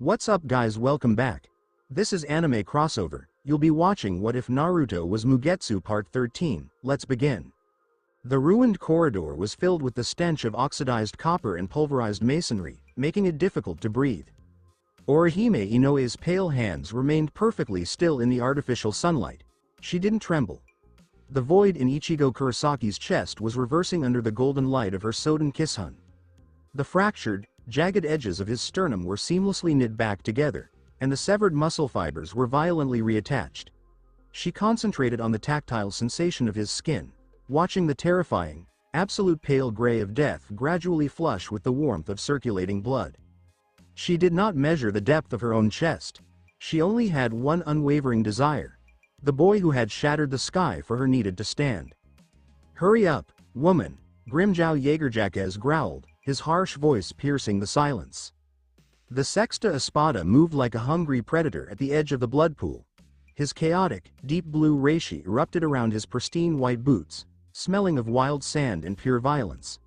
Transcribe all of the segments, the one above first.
What's up guys, welcome back. This is Anime Crossover. You'll be watching What If Naruto Was Mugetsu Part 13, let's begin. The ruined corridor was filled with the stench of oxidized copper and pulverized masonry, making it difficult to breathe. Orihime Inoue's pale hands remained perfectly still in the artificial sunlight. She didn't tremble. The void in Ichigo Kurisaki's chest was reversing under the golden light of her Soden Kishun. The fractured, jagged edges of his sternum were seamlessly knit back together, and the severed muscle fibers were violently reattached. She concentrated on the tactile sensation of his skin, watching the terrifying, absolute pale gray of death gradually flush with the warmth of circulating blood. She did not measure the depth of her own chest. She only had one unwavering desire. The boy who had shattered the sky for her needed to stand. "Hurry up, woman," Grimjow Jaegerjaquez growled, his harsh voice piercing the silence. The Sexta Espada moved like a hungry predator at the edge of the blood pool. His chaotic, deep blue reishi erupted around his pristine white boots, smelling of wild sand and pure violence.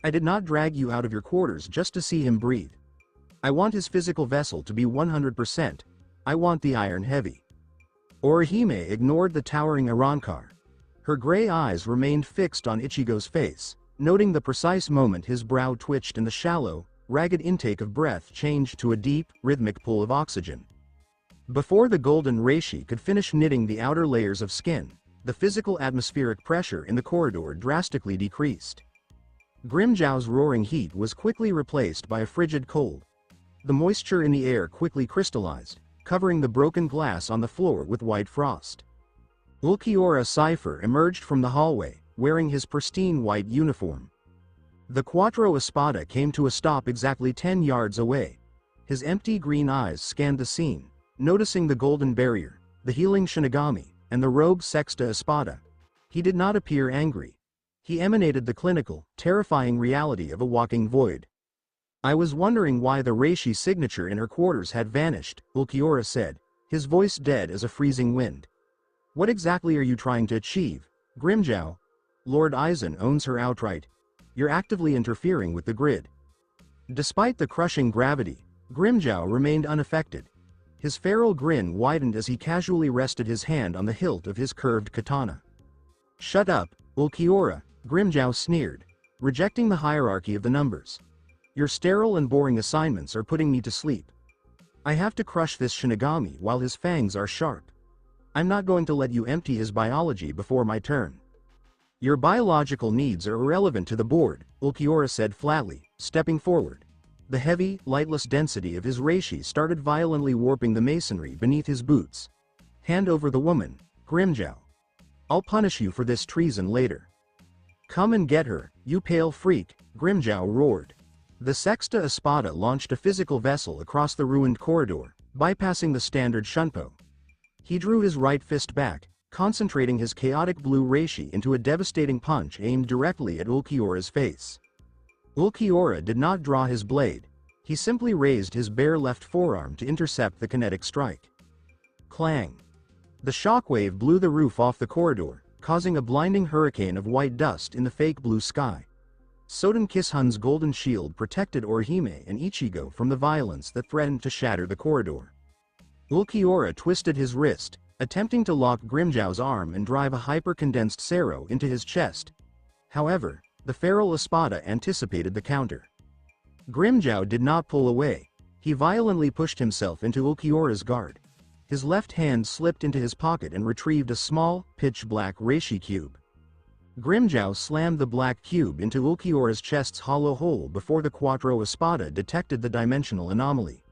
"I did not drag you out of your quarters just to see him breathe. I want his physical vessel to be 100%. I want the iron heavy." Orihime ignored the towering Arrancar. Her gray eyes remained fixed on Ichigo's face, noting the precise moment his brow twitched and the shallow, ragged intake of breath changed to a deep, rhythmic pull of oxygen. Before the golden reishi could finish knitting the outer layers of skin, the physical atmospheric pressure in the corridor drastically decreased. Grimjow's roaring heat was quickly replaced by a frigid cold. The moisture in the air quickly crystallized, covering the broken glass on the floor with white frost. Ulquiorra Cypher emerged from the hallway, wearing his pristine white uniform. The Quattro Espada came to a stop exactly 10 yards away. His empty green eyes scanned the scene, noticing the golden barrier, the healing Shinigami, and the rogue Sexta Espada. He did not appear angry. He emanated the clinical, terrifying reality of a walking void. "I was wondering why the reishi signature in her quarters had vanished," Ulquiorra said, his voice dead as a freezing wind. "What exactly are you trying to achieve, Grimjow? Lord Aizen owns her outright. You're actively interfering with the grid." Despite the crushing gravity, Grimjow remained unaffected. His feral grin widened as he casually rested his hand on the hilt of his curved katana. "Shut up, Ulquiorra," Grimjow sneered, rejecting the hierarchy of the numbers. "Your sterile and boring assignments are putting me to sleep. I have to crush this Shinigami while his fangs are sharp. I'm not going to let you empty his biology before my turn." "Your biological needs are irrelevant to the board," Ulquiorra said flatly, stepping forward. The heavy, lightless density of his reishi started violently warping the masonry beneath his boots. "Hand over the woman, Grimjow. I'll punish you for this treason later." "Come and get her, you pale freak," Grimjow roared. The Sexta Espada launched a physical vessel across the ruined corridor, bypassing the standard shunpo. He drew his right fist back, concentrating his chaotic blue reishi into a devastating punch aimed directly at Ulquiorra's face. Ulquiorra did not draw his blade. He simply raised his bare left forearm to intercept the kinetic strike. Clang! The shockwave blew the roof off the corridor, causing a blinding hurricane of white dust in the fake blue sky. Soden Kishun's golden shield protected Orihime and Ichigo from the violence that threatened to shatter the corridor. Ulquiorra twisted his wrist, attempting to lock Grimjow's arm and drive a hyper-condensed Sero into his chest. However, the feral Espada anticipated the counter. Grimjow did not pull away. He violently pushed himself into Ulquiorra's guard. His left hand slipped into his pocket and retrieved a small, pitch-black reishi cube. Grimjow slammed the black cube into Ulquiorra's chest's hollow hole before the Quattro Espada detected the dimensional anomaly.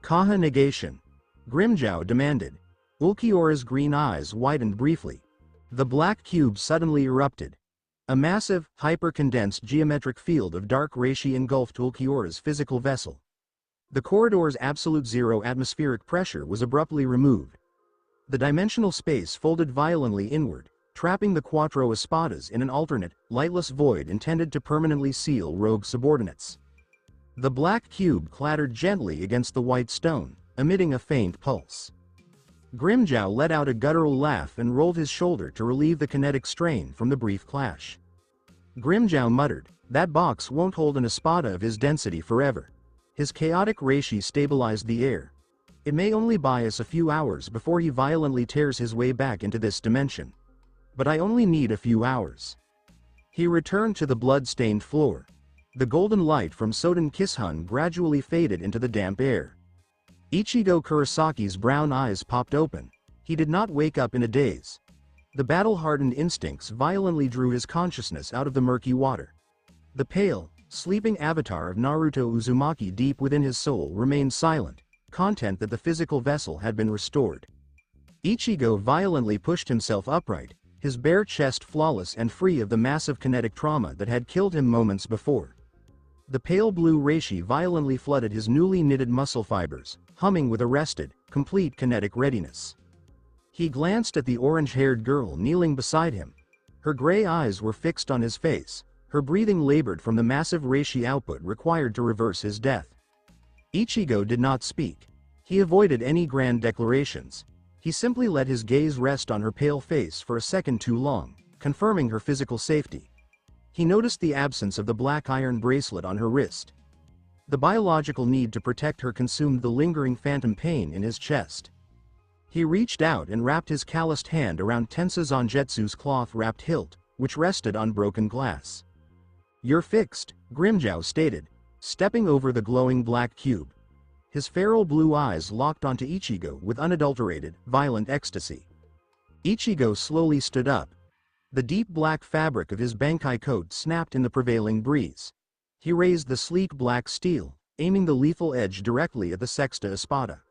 "Kaha negation," Grimjow demanded. Ulquiorra's green eyes widened briefly. The black cube suddenly erupted. A massive, hyper-condensed geometric field of dark reishi engulfed Ulquiorra's physical vessel. The corridor's absolute zero atmospheric pressure was abruptly removed. The dimensional space folded violently inward, trapping the Quattro Espadas in an alternate, lightless void intended to permanently seal rogue subordinates. The black cube clattered gently against the white stone, emitting a faint pulse. Grimjow let out a guttural laugh and rolled his shoulder to relieve the kinetic strain from the brief clash. Grimjow muttered, "That box won't hold an Espada of his density forever." His chaotic reishi stabilized the air. It may only buy us a few hours before he violently tears his way back into this dimension. But I only need a few hours. He returned to the blood-stained floor. The golden light from Soden Kishun gradually faded into the damp air. Ichigo Kurisaki's brown eyes popped open. He did not wake up in a daze. The battle-hardened instincts violently drew his consciousness out of the murky water. The pale, sleeping avatar of Naruto Uzumaki deep within his soul remained silent, content that the physical vessel had been restored. Ichigo violently pushed himself upright, his bare chest flawless and free of the massive kinetic trauma that had killed him moments before. The pale blue reishi violently flooded his newly knitted muscle fibers, humming with arrested, complete kinetic readiness. He glanced at the orange-haired girl kneeling beside him. Her gray eyes were fixed on his face, her breathing labored from the massive reishi output required to reverse his death. Ichigo did not speak. He avoided any grand declarations. He simply let his gaze rest on her pale face for a second too long, confirming her physical safety. He noticed the absence of the black iron bracelet on her wrist. The biological need to protect her consumed the lingering phantom pain in his chest. He reached out and wrapped his calloused hand around Tensa Zangetsu's cloth-wrapped hilt, which rested on broken glass. "You're fixed," Grimmjow stated, stepping over the glowing black cube. His feral blue eyes locked onto Ichigo with unadulterated, violent ecstasy. Ichigo slowly stood up. The deep black fabric of his Bankai coat snapped in the prevailing breeze. He raised the sleek black steel, aiming the lethal edge directly at the Sexta Espada.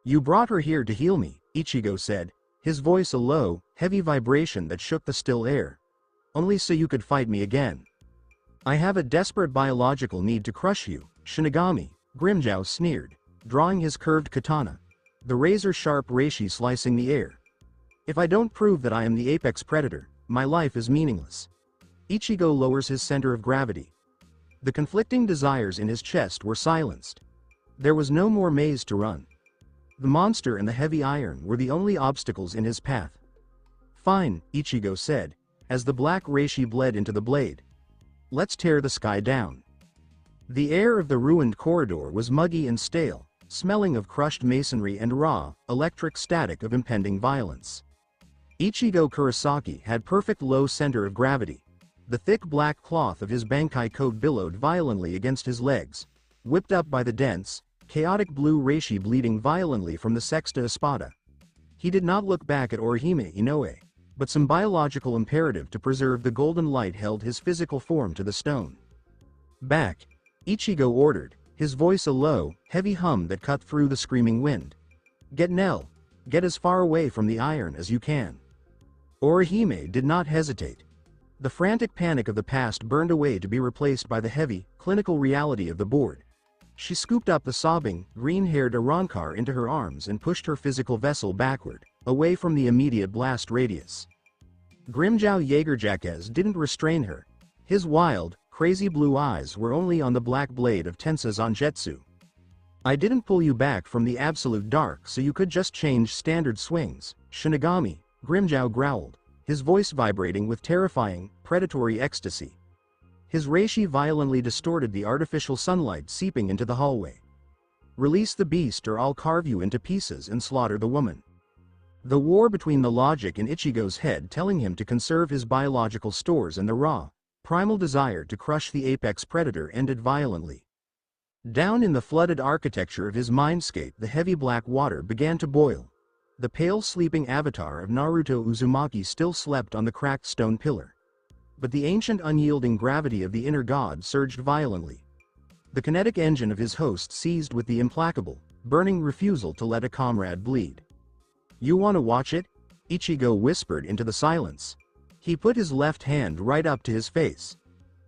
"You brought her here to heal me," Ichigo said, his voice a low, heavy vibration that shook the still air. "Only so you could fight me again." "I have a desperate biological need to crush you, Shinigami," Grimmjow sneered, drawing his curved katana, the razor-sharp reishi slicing the air. "If I don't prove that I am the apex predator, my life is meaningless." Ichigo lowers his center of gravity. The conflicting desires in his chest were silenced. There was no more maze to run. The monster and the heavy iron were the only obstacles in his path. "Fine," Ichigo said, as the black reishi bled into the blade. "Let's tear the sky down." The air of the ruined corridor was muggy and stale, smelling of crushed masonry and raw, electric static of impending violence. Ichigo Kurosaki had perfect low center of gravity. The thick black cloth of his Bankai coat billowed violently against his legs, whipped up by the dense, chaotic blue reishi bleeding violently from the Sexta Espada. He did not look back at Orihime Inoue, but some biological imperative to preserve the golden light held his physical form to the stone. "Back," Ichigo ordered, his voice a low, heavy hum that cut through the screaming wind. "Get Nell. Get as far away from the iron as you can." Orihime did not hesitate. The frantic panic of the past burned away to be replaced by the heavy, clinical reality of the board. She scooped up the sobbing, green-haired Arrancar into her arms and pushed her physical vessel backward, away from the immediate blast radius. Grimmjow Jaegerjaquez didn't restrain her. His wild, crazy blue eyes were only on the black blade of Tensa Zangetsu. "I didn't pull you back from the absolute dark so you could just change standard swings, Shinigami," Grimmjow growled, his voice vibrating with terrifying, predatory ecstasy. His reishi violently distorted the artificial sunlight seeping into the hallway. "Release the beast or I'll carve you into pieces and slaughter the woman." The war between the logic in Ichigo's head telling him to conserve his biological stores and the raw, primal desire to crush the apex predator ended violently. Down in the flooded architecture of his mindscape the heavy black water began to boil. The pale sleeping avatar of Naruto Uzumaki still slept on the cracked stone pillar. But the ancient unyielding gravity of the inner god surged violently. The kinetic engine of his host seized with the implacable, burning refusal to let a comrade bleed. "You want to watch it?" Ichigo whispered into the silence. He put his left hand right up to his face.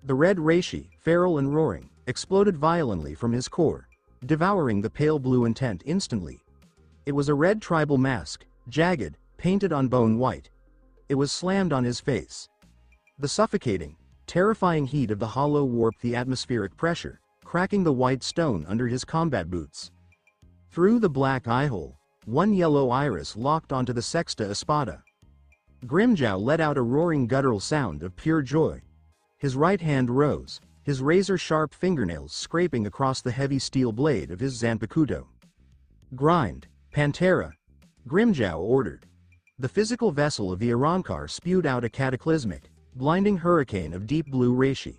The red reishi, feral and roaring, exploded violently from his core, devouring the pale blue intent instantly. It was a red tribal mask, jagged, painted on bone white. It was slammed on his face. The suffocating, terrifying heat of the hollow warped the atmospheric pressure, cracking the white stone under his combat boots. Through the black eyehole, one yellow iris locked onto the Sexta Espada. Grimmjow let out a roaring guttural sound of pure joy. His right hand rose, his razor-sharp fingernails scraping across the heavy steel blade of his Zanpakuto. "Grind, Pantera," Grimjow ordered. The physical vessel of the Arankar spewed out a cataclysmic, blinding hurricane of deep blue reishi.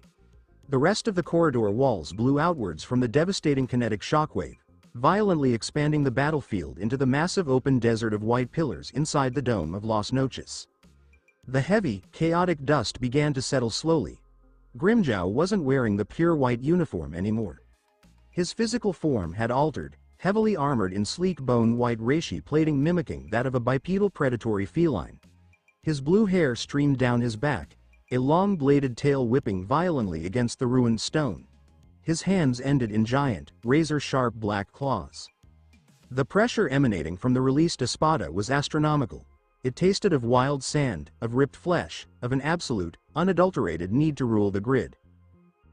The rest of the corridor walls blew outwards from the devastating kinetic shockwave, violently expanding the battlefield into the massive open desert of white pillars inside the dome of Las Noches. The heavy, chaotic dust began to settle slowly. Grimjow wasn't wearing the pure white uniform anymore. His physical form had altered, heavily armored in sleek bone-white reishi plating mimicking that of a bipedal predatory feline. His blue hair streamed down his back, a long-bladed tail whipping violently against the ruined stone. His hands ended in giant, razor-sharp black claws. The pressure emanating from the released espada was astronomical. It tasted of wild sand, of ripped flesh, of an absolute, unadulterated need to rule the grid.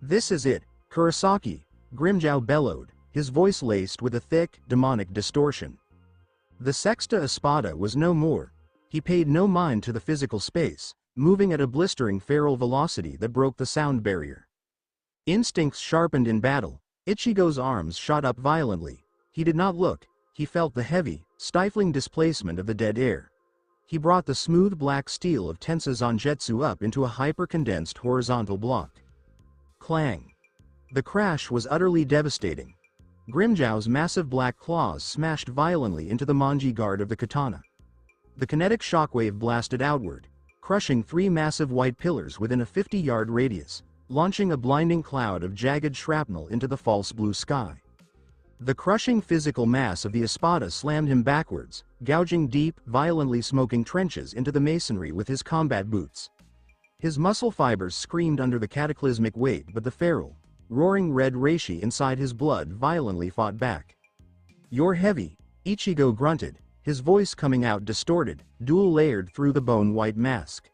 "This is it, Kurosaki," Grimjow bellowed, his voice laced with a thick, demonic distortion. The Sexta Espada was no more. He paid no mind to the physical space, moving at a blistering feral velocity that broke the sound barrier. Instincts sharpened in battle, Ichigo's arms shot up violently. He did not look, he felt the heavy, stifling displacement of the dead air. He brought the smooth black steel of Tensa Zangetsu up into a hyper-condensed horizontal block. Clang. The crash was utterly devastating. Grimjow's massive black claws smashed violently into the manji guard of the katana. The kinetic shockwave blasted outward, crushing three massive white pillars within a 50-yard radius, launching a blinding cloud of jagged shrapnel into the false blue sky. The crushing physical mass of the espada slammed him backwards, gouging deep, violently smoking trenches into the masonry with his combat boots. His muscle fibers screamed under the cataclysmic weight, but the feral, roaring red reishi inside his blood violently fought back. "You're heavy," Ichigo grunted, his voice coming out distorted, dual-layered through the bone-white mask.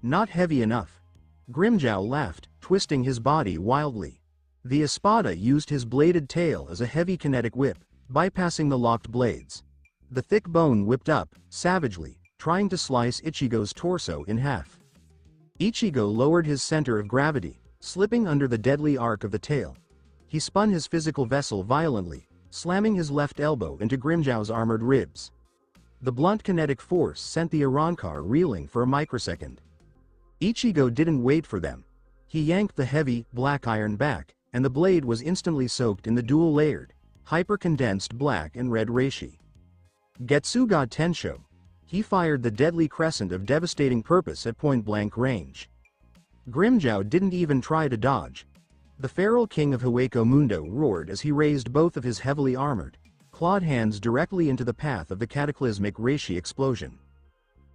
"Not heavy enough." Grimjow laughed, twisting his body wildly. The espada used his bladed tail as a heavy kinetic whip, bypassing the locked blades. The thick bone whipped up, savagely, trying to slice Ichigo's torso in half. Ichigo lowered his center of gravity, slipping under the deadly arc of the tail. He spun his physical vessel violently, slamming his left elbow into Grimjow's armored ribs. The blunt kinetic force sent the Arankar reeling for a microsecond. Ichigo didn't wait for them. He yanked the heavy, black iron back, and the blade was instantly soaked in the dual-layered, hyper-condensed black and red reishi. Getsuga Tensho. He fired the deadly crescent of devastating purpose at point-blank range. Grimjow didn't even try to dodge. The feral king of Hueco Mundo roared as he raised both of his heavily armored, clawed hands directly into the path of the cataclysmic reishi explosion.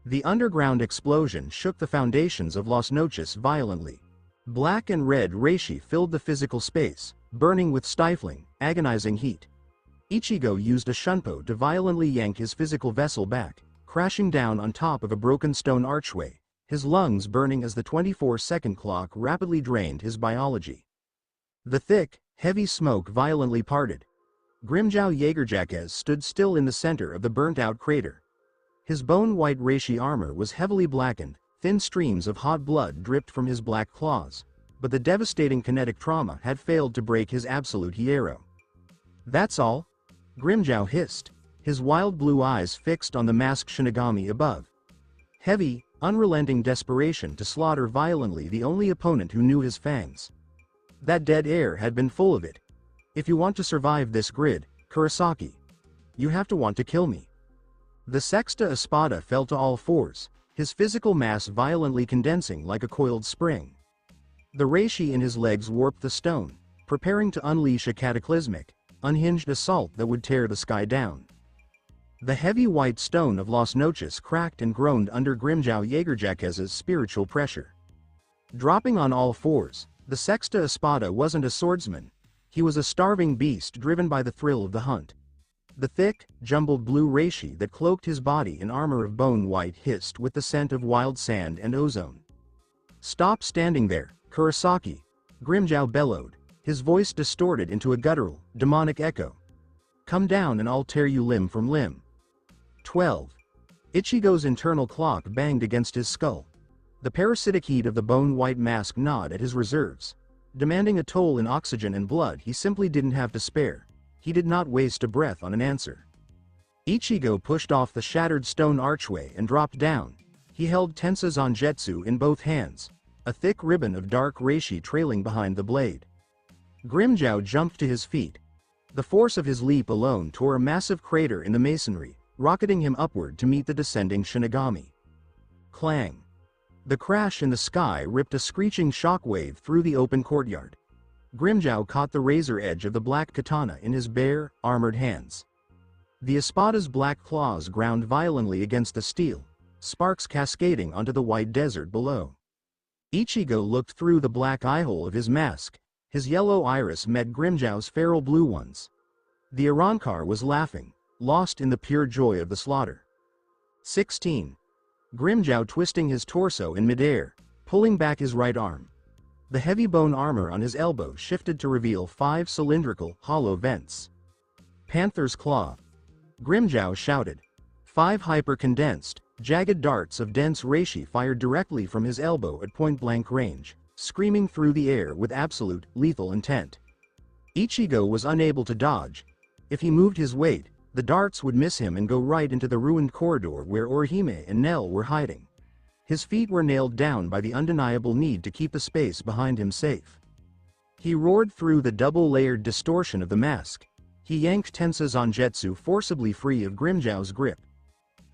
The underground explosion shook the foundations of Las Noches violently. Black and red reishi filled the physical space, burning with stifling, agonizing heat. Ichigo used a shunpo to violently yank his physical vessel back, crashing down on top of a broken stone archway, his lungs burning as the 24-second clock rapidly drained his biology. The thick, heavy smoke violently parted. Grimjow Jaegerjaquez stood still in the center of the burnt-out crater. His bone-white reishi armor was heavily blackened, thin streams of hot blood dripped from his black claws, but the devastating kinetic trauma had failed to break his absolute hierro. "That's all?" Grimjow hissed, his wild blue eyes fixed on the masked Shinigami above. Heavy, unrelenting desperation to slaughter violently the only opponent who knew his fangs. That dead air had been full of it. "If you want to survive this grid, Kurosaki, you have to want to kill me." The Sexta Espada fell to all fours, his physical mass violently condensing like a coiled spring. The reishi in his legs warped the stone, preparing to unleash a cataclysmic, unhinged assault that would tear the sky down. The heavy white stone of Las Noches cracked and groaned under Grimjow Jaegerjaquez's spiritual pressure. Dropping on all fours, the Sexta Espada wasn't a swordsman. He was a starving beast driven by the thrill of the hunt. The thick, jumbled blue reishi that cloaked his body in armor of bone white hissed with the scent of wild sand and ozone. "Stop standing there, Kurosaki," Grimjow bellowed, his voice distorted into a guttural, demonic echo. "Come down and I'll tear you limb from limb." 12. Ichigo's internal clock banged against his skull. The parasitic heat of the bone-white mask gnawed at his reserves. demanding a toll in oxygen and blood he simply didn't have to spare. He did not waste a breath on an answer. Ichigo pushed off the shattered stone archway and dropped down. He held Tensa Zangetsu in both hands, a thick ribbon of dark reishi trailing behind the blade. Grimmjow jumped to his feet. The force of his leap alone tore a massive crater in the masonry, rocketing him upward to meet the descending Shinigami. Clang! The crash in the sky ripped a screeching shockwave through the open courtyard. Grimmjow caught the razor edge of the black katana in his bare, armored hands. The espada's black claws ground violently against the steel, sparks cascading onto the white desert below. Ichigo looked through the black eyehole of his mask. His yellow iris met Grimmjow's feral blue ones. The Arrancar was laughing, lost in the pure joy of the slaughter. 16. Grimmjow twisting his torso in midair, pulling back his right arm. The heavy bone armor on his elbow shifted to reveal 5 cylindrical, hollow vents. Panther's Claw. Grimmjow shouted. 5 hyper-condensed, jagged darts of dense reishi fired directly from his elbow at point-blank range, screaming through the air with absolute, lethal intent. Ichigo was unable to dodge. If he moved his weight, the darts would miss him and go right into the ruined corridor where Orihime and Nell were hiding. His feet were nailed down by the undeniable need to keep the space behind him safe. He roared through the double-layered distortion of the mask. He yanked Tensa Zangetsu forcibly free of Grimmjow's grip.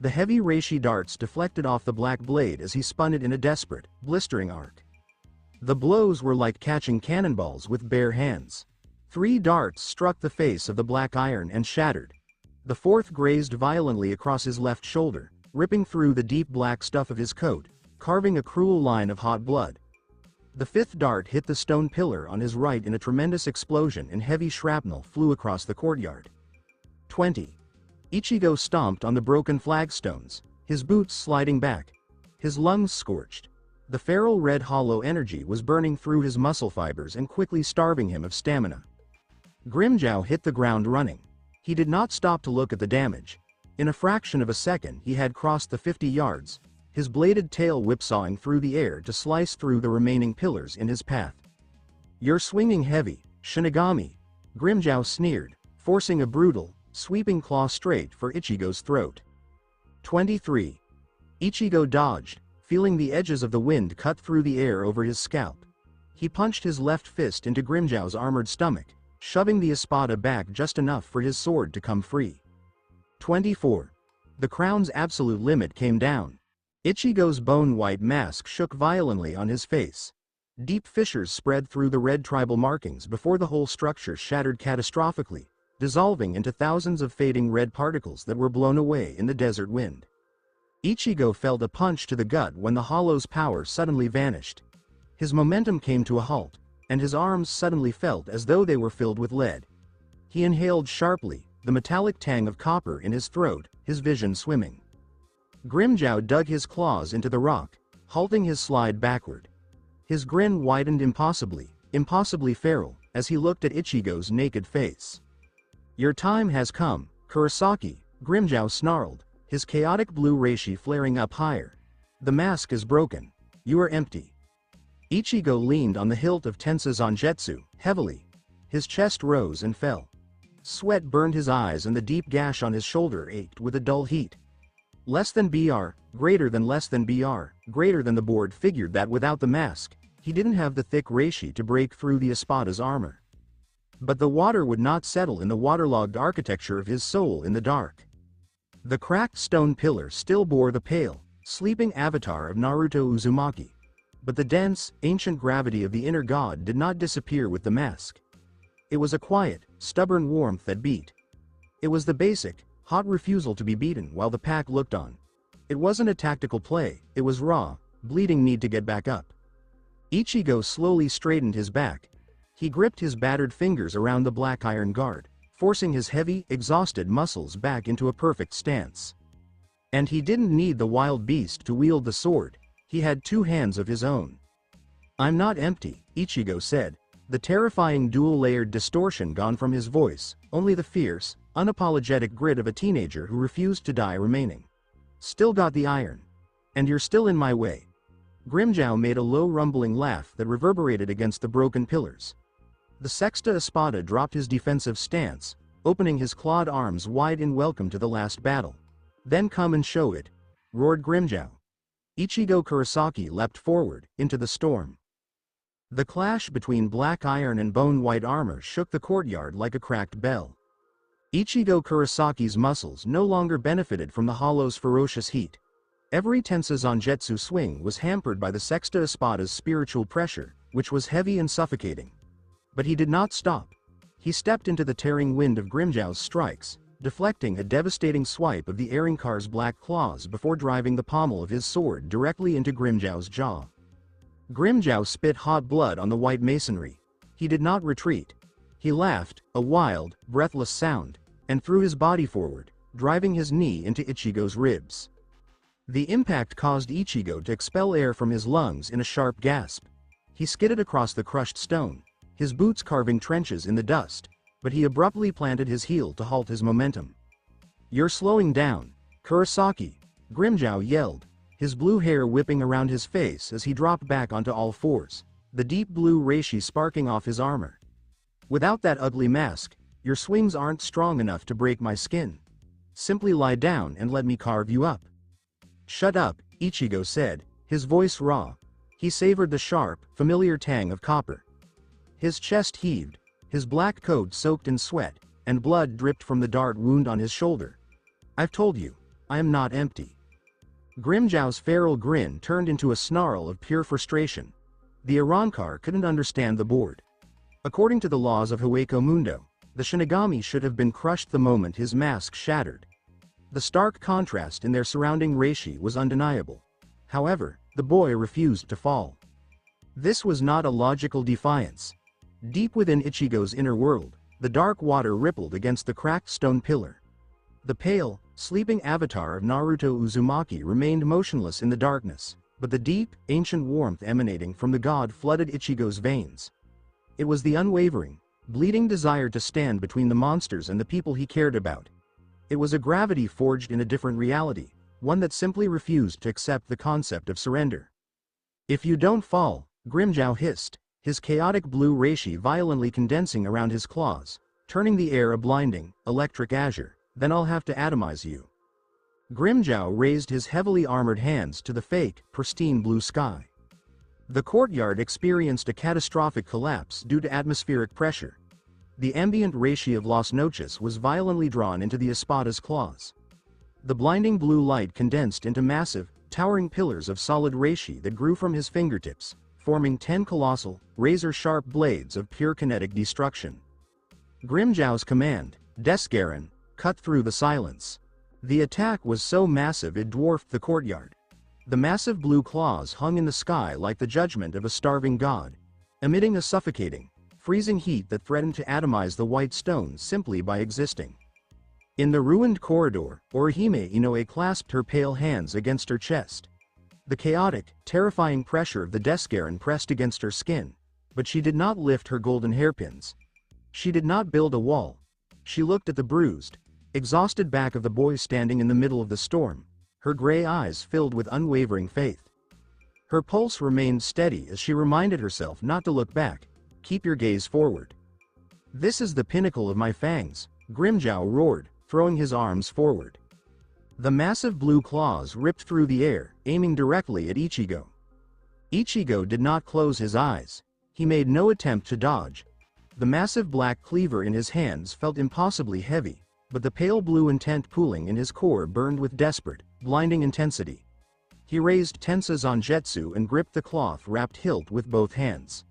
The heavy reishi darts deflected off the black blade as he spun it in a desperate, blistering arc. The blows were like catching cannonballs with bare hands. 3 darts struck the face of the black iron and shattered. The 4th grazed violently across his left shoulder, ripping through the deep black stuff of his coat, carving a cruel line of hot blood. The 5th dart hit the stone pillar on his right in a tremendous explosion and heavy shrapnel flew across the courtyard. 20. Ichigo stomped on the broken flagstones, his boots sliding back, his lungs scorched. The feral red hollow energy was burning through his muscle fibers and quickly starving him of stamina. Grimmjow hit the ground running. He did not stop to look at the damage. In a fraction of a second he had crossed the 50 yards, his bladed tail whipsawing through the air to slice through the remaining pillars in his path. "You're swinging heavy, Shinigami," Grimmjow sneered, forcing a brutal, sweeping claw straight for Ichigo's throat. 23. Ichigo dodged, feeling the edges of the wind cut through the air over his scalp. He punched his left fist into Grimmjow's armored stomach, shoving the espada back just enough for his sword to come free. 24. The crown's absolute limit came down. Ichigo's bone-white mask shook violently on his face. Deep fissures spread through the red tribal markings before the whole structure shattered catastrophically, dissolving into thousands of fading red particles that were blown away in the desert wind. Ichigo felt a punch to the gut when the hollow's power suddenly vanished. His momentum came to a halt, and his arms suddenly felt as though they were filled with lead. He inhaled sharply, the metallic tang of copper in his throat, his vision swimming. Grimmjow dug his claws into the rock, halting his slide backward. His grin widened impossibly feral, as he looked at Ichigo's naked face. "Your time has come, Kurosaki," Grimmjow snarled, his chaotic blue reishi flaring up higher. "The mask is broken. You are empty." Ichigo leaned on the hilt of Tensa Zangetsu, heavily. His chest rose and fell. Sweat burned his eyes and the deep gash on his shoulder ached with a dull heat. Less than BR, greater than less than BR, greater than the board figured that without the mask, he didn't have the thick reishi to break through the espada's armor. But the water would not settle in the waterlogged architecture of his soul in the dark. The cracked stone pillar still bore the pale, sleeping avatar of Naruto Uzumaki. But the dense, ancient gravity of the inner god did not disappear with the mask. It was a quiet, stubborn warmth that beat. It was the basic, hot refusal to be beaten while the pack looked on. It wasn't a tactical play, it was raw, bleeding need to get back up. Ichigo slowly straightened his back. He gripped his battered fingers around the black iron guard, forcing his heavy, exhausted muscles back into a perfect stance. And he didn't need the wild beast to wield the sword, he had 2 hands of his own. "I'm not empty," Ichigo said, the terrifying dual-layered distortion gone from his voice, only the fierce, unapologetic grit of a teenager who refused to die remaining. "Still got the iron. And you're still in my way." Grimjow made a low rumbling laugh that reverberated against the broken pillars. The Sexta Espada dropped his defensive stance, opening his clawed arms wide in welcome to the last battle. "Then come and show it," roared Grimjow. Ichigo Kurosaki leapt forward, into the storm. The clash between black iron and bone-white armor shook the courtyard like a cracked bell. Ichigo Kurosaki's muscles no longer benefited from the hollow's ferocious heat. Every tensa zanjetsu swing was hampered by the Sexta Espada's spiritual pressure, which was heavy and suffocating. But he did not stop. He stepped into the tearing wind of Grimjow's strikes, deflecting a devastating swipe of the Erringkar's black claws before driving the pommel of his sword directly into Grimjow's jaw. Grimjow spit hot blood on the white masonry. He did not retreat. He laughed, a wild, breathless sound, and threw his body forward, driving his knee into Ichigo's ribs. The impact caused Ichigo to expel air from his lungs in a sharp gasp. He skidded across the crushed stone, his boots carving trenches in the dust, but he abruptly planted his heel to halt his momentum. "You're slowing down, Kurosaki," Grimjow yelled, his blue hair whipping around his face as he dropped back onto all fours, the deep blue reishi sparking off his armor. "Without that ugly mask, your swings aren't strong enough to break my skin. Simply lie down and let me carve you up." "Shut up," Ichigo said, his voice raw. He savored the sharp, familiar tang of copper. His chest heaved, his black coat soaked in sweat, and blood dripped from the dart wound on his shoulder. "I've told you, I am not empty." Grimjow's feral grin turned into a snarl of pure frustration. The Arrancar couldn't understand the board. According to the laws of Hueco Mundo, the Shinigami should have been crushed the moment his mask shattered. The stark contrast in their surrounding reishi was undeniable. However, the boy refused to fall. This was not a logical defiance. Deep within Ichigo's inner world, the dark water rippled against the cracked stone pillar. The pale, sleeping avatar of Naruto Uzumaki remained motionless in the darkness, but the deep, ancient warmth emanating from the god flooded Ichigo's veins. It was the unwavering, bleeding desire to stand between the monsters and the people he cared about. It was a gravity forged in a different reality, one that simply refused to accept the concept of surrender. "If you don't fall," Grimjow hissed, his chaotic blue reishi violently condensing around his claws, turning the air a blinding, electric azure, "then I'll have to atomize you." Grimjow raised his heavily armored hands to the fake, pristine blue sky. The courtyard experienced a catastrophic collapse due to atmospheric pressure. The ambient reishi of Las Noches was violently drawn into the Espada's claws. The blinding blue light condensed into massive, towering pillars of solid reishi that grew from his fingertips, forming 10 colossal, razor-sharp blades of pure kinetic destruction. Grimjow's command, Desgaren, cut through the silence. The attack was so massive it dwarfed the courtyard. The massive blue claws hung in the sky like the judgment of a starving god, emitting a suffocating, freezing heat that threatened to atomize the white stone simply by existing. In the ruined corridor, Orihime Inoue clasped her pale hands against her chest. The chaotic, terrifying pressure of the Desgaren pressed against her skin, but she did not lift her golden hairpins. She did not build a wall. She looked at the bruised, exhausted back of the boy standing in the middle of the storm, her gray eyes filled with unwavering faith. Her pulse remained steady as she reminded herself not to look back. "Keep your gaze forward." "This is the pinnacle of my fangs," Grimjow roared, throwing his arms forward. The massive blue claws ripped through the air, aiming directly at Ichigo. Ichigo did not close his eyes. He made no attempt to dodge. The massive black cleaver in his hands felt impossibly heavy, but the pale blue intent pooling in his core burned with desperate, blinding intensity. He raised Tensa Zanjetsu and gripped the cloth-wrapped hilt with both hands.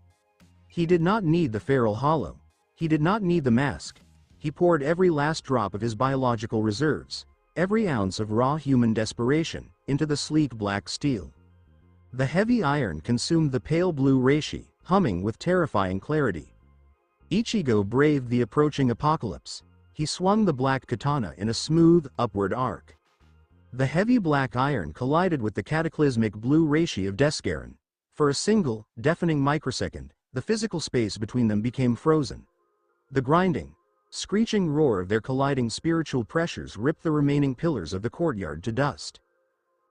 He did not need the feral hollow. He did not need the mask. He poured every last drop of his biological reserves, every ounce of raw human desperation, into the sleek black steel. The heavy iron consumed the pale blue reishi, humming with terrifying clarity. Ichigo braved the approaching apocalypse. He swung the black katana in a smooth, upward arc. The heavy black iron collided with the cataclysmic blue reishi of Desgaren. For a single, deafening microsecond, the physical space between them became frozen. The grinding, screeching roar of their colliding spiritual pressures ripped the remaining pillars of the courtyard to dust.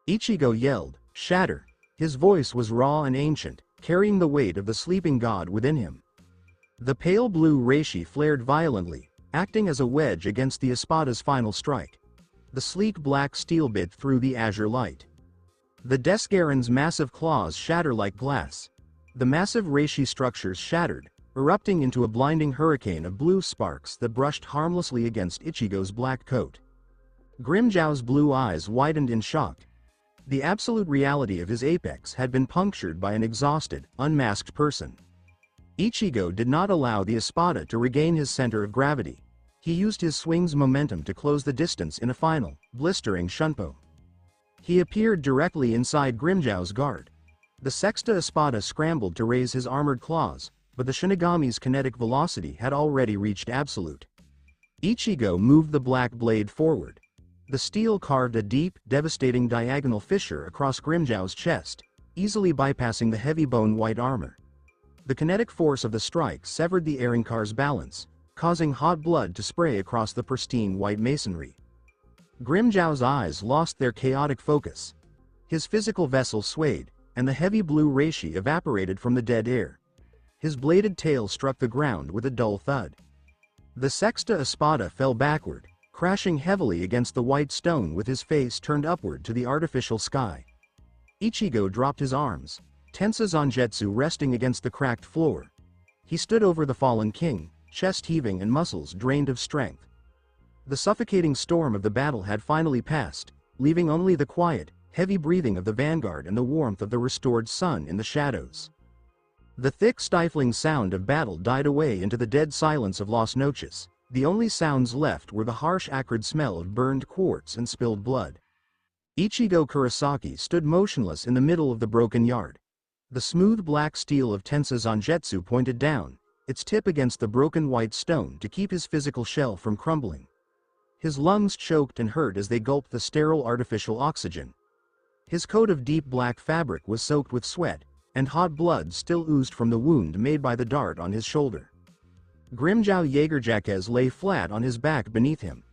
Ichigo yelled, "Shatter!" His voice was raw and ancient, carrying the weight of the sleeping god within him. The pale blue reishi flared violently, acting as a wedge against the espada's final strike. The sleek black steel bit through the azure light. The Desgaren's massive claws shatter like glass. The massive reishi structures shattered, erupting into a blinding hurricane of blue sparks that brushed harmlessly against Ichigo's black coat. Grimjow's blue eyes widened in shock. The absolute reality of his apex had been punctured by an exhausted, unmasked person. Ichigo did not allow the espada to regain his center of gravity. He used his swing's momentum to close the distance in a final, blistering shunpo. He appeared directly inside Grimjow's guard. The Sexta Espada scrambled to raise his armored claws, but the Shinigami's kinetic velocity had already reached absolute. Ichigo moved the black blade forward. The steel carved a deep, devastating diagonal fissure across Grimjow's chest, easily bypassing the heavy bone-white armor. The kinetic force of the strike severed the Arrancar's balance, causing hot blood to spray across the pristine white masonry. Grimjow's eyes lost their chaotic focus. His physical vessel swayed, and the heavy blue reishi evaporated from the dead air. His bladed tail struck the ground with a dull thud. The Sexta Espada fell backward, crashing heavily against the white stone with his face turned upward to the artificial sky. Ichigo dropped his arms, Tensa Zangetsu resting against the cracked floor. He stood over the fallen king, chest heaving and muscles drained of strength. The suffocating storm of the battle had finally passed, leaving only the quiet, heavy breathing of the vanguard and the warmth of the restored sun in the shadows. The thick stifling sound of battle died away into the dead silence of Las Noches. The only sounds left were the harsh acrid smell of burned quartz and spilled blood. Ichigo Kurosaki stood motionless in the middle of the broken yard. The smooth black steel of Tensa Zangetsu pointed down, its tip against the broken white stone to keep his physical shell from crumbling. His lungs choked and hurt as they gulped the sterile artificial oxygen. His coat of deep black fabric was soaked with sweat, and hot blood still oozed from the wound made by the dart on his shoulder. Grimjow Jaegerjaquez lay flat on his back beneath him.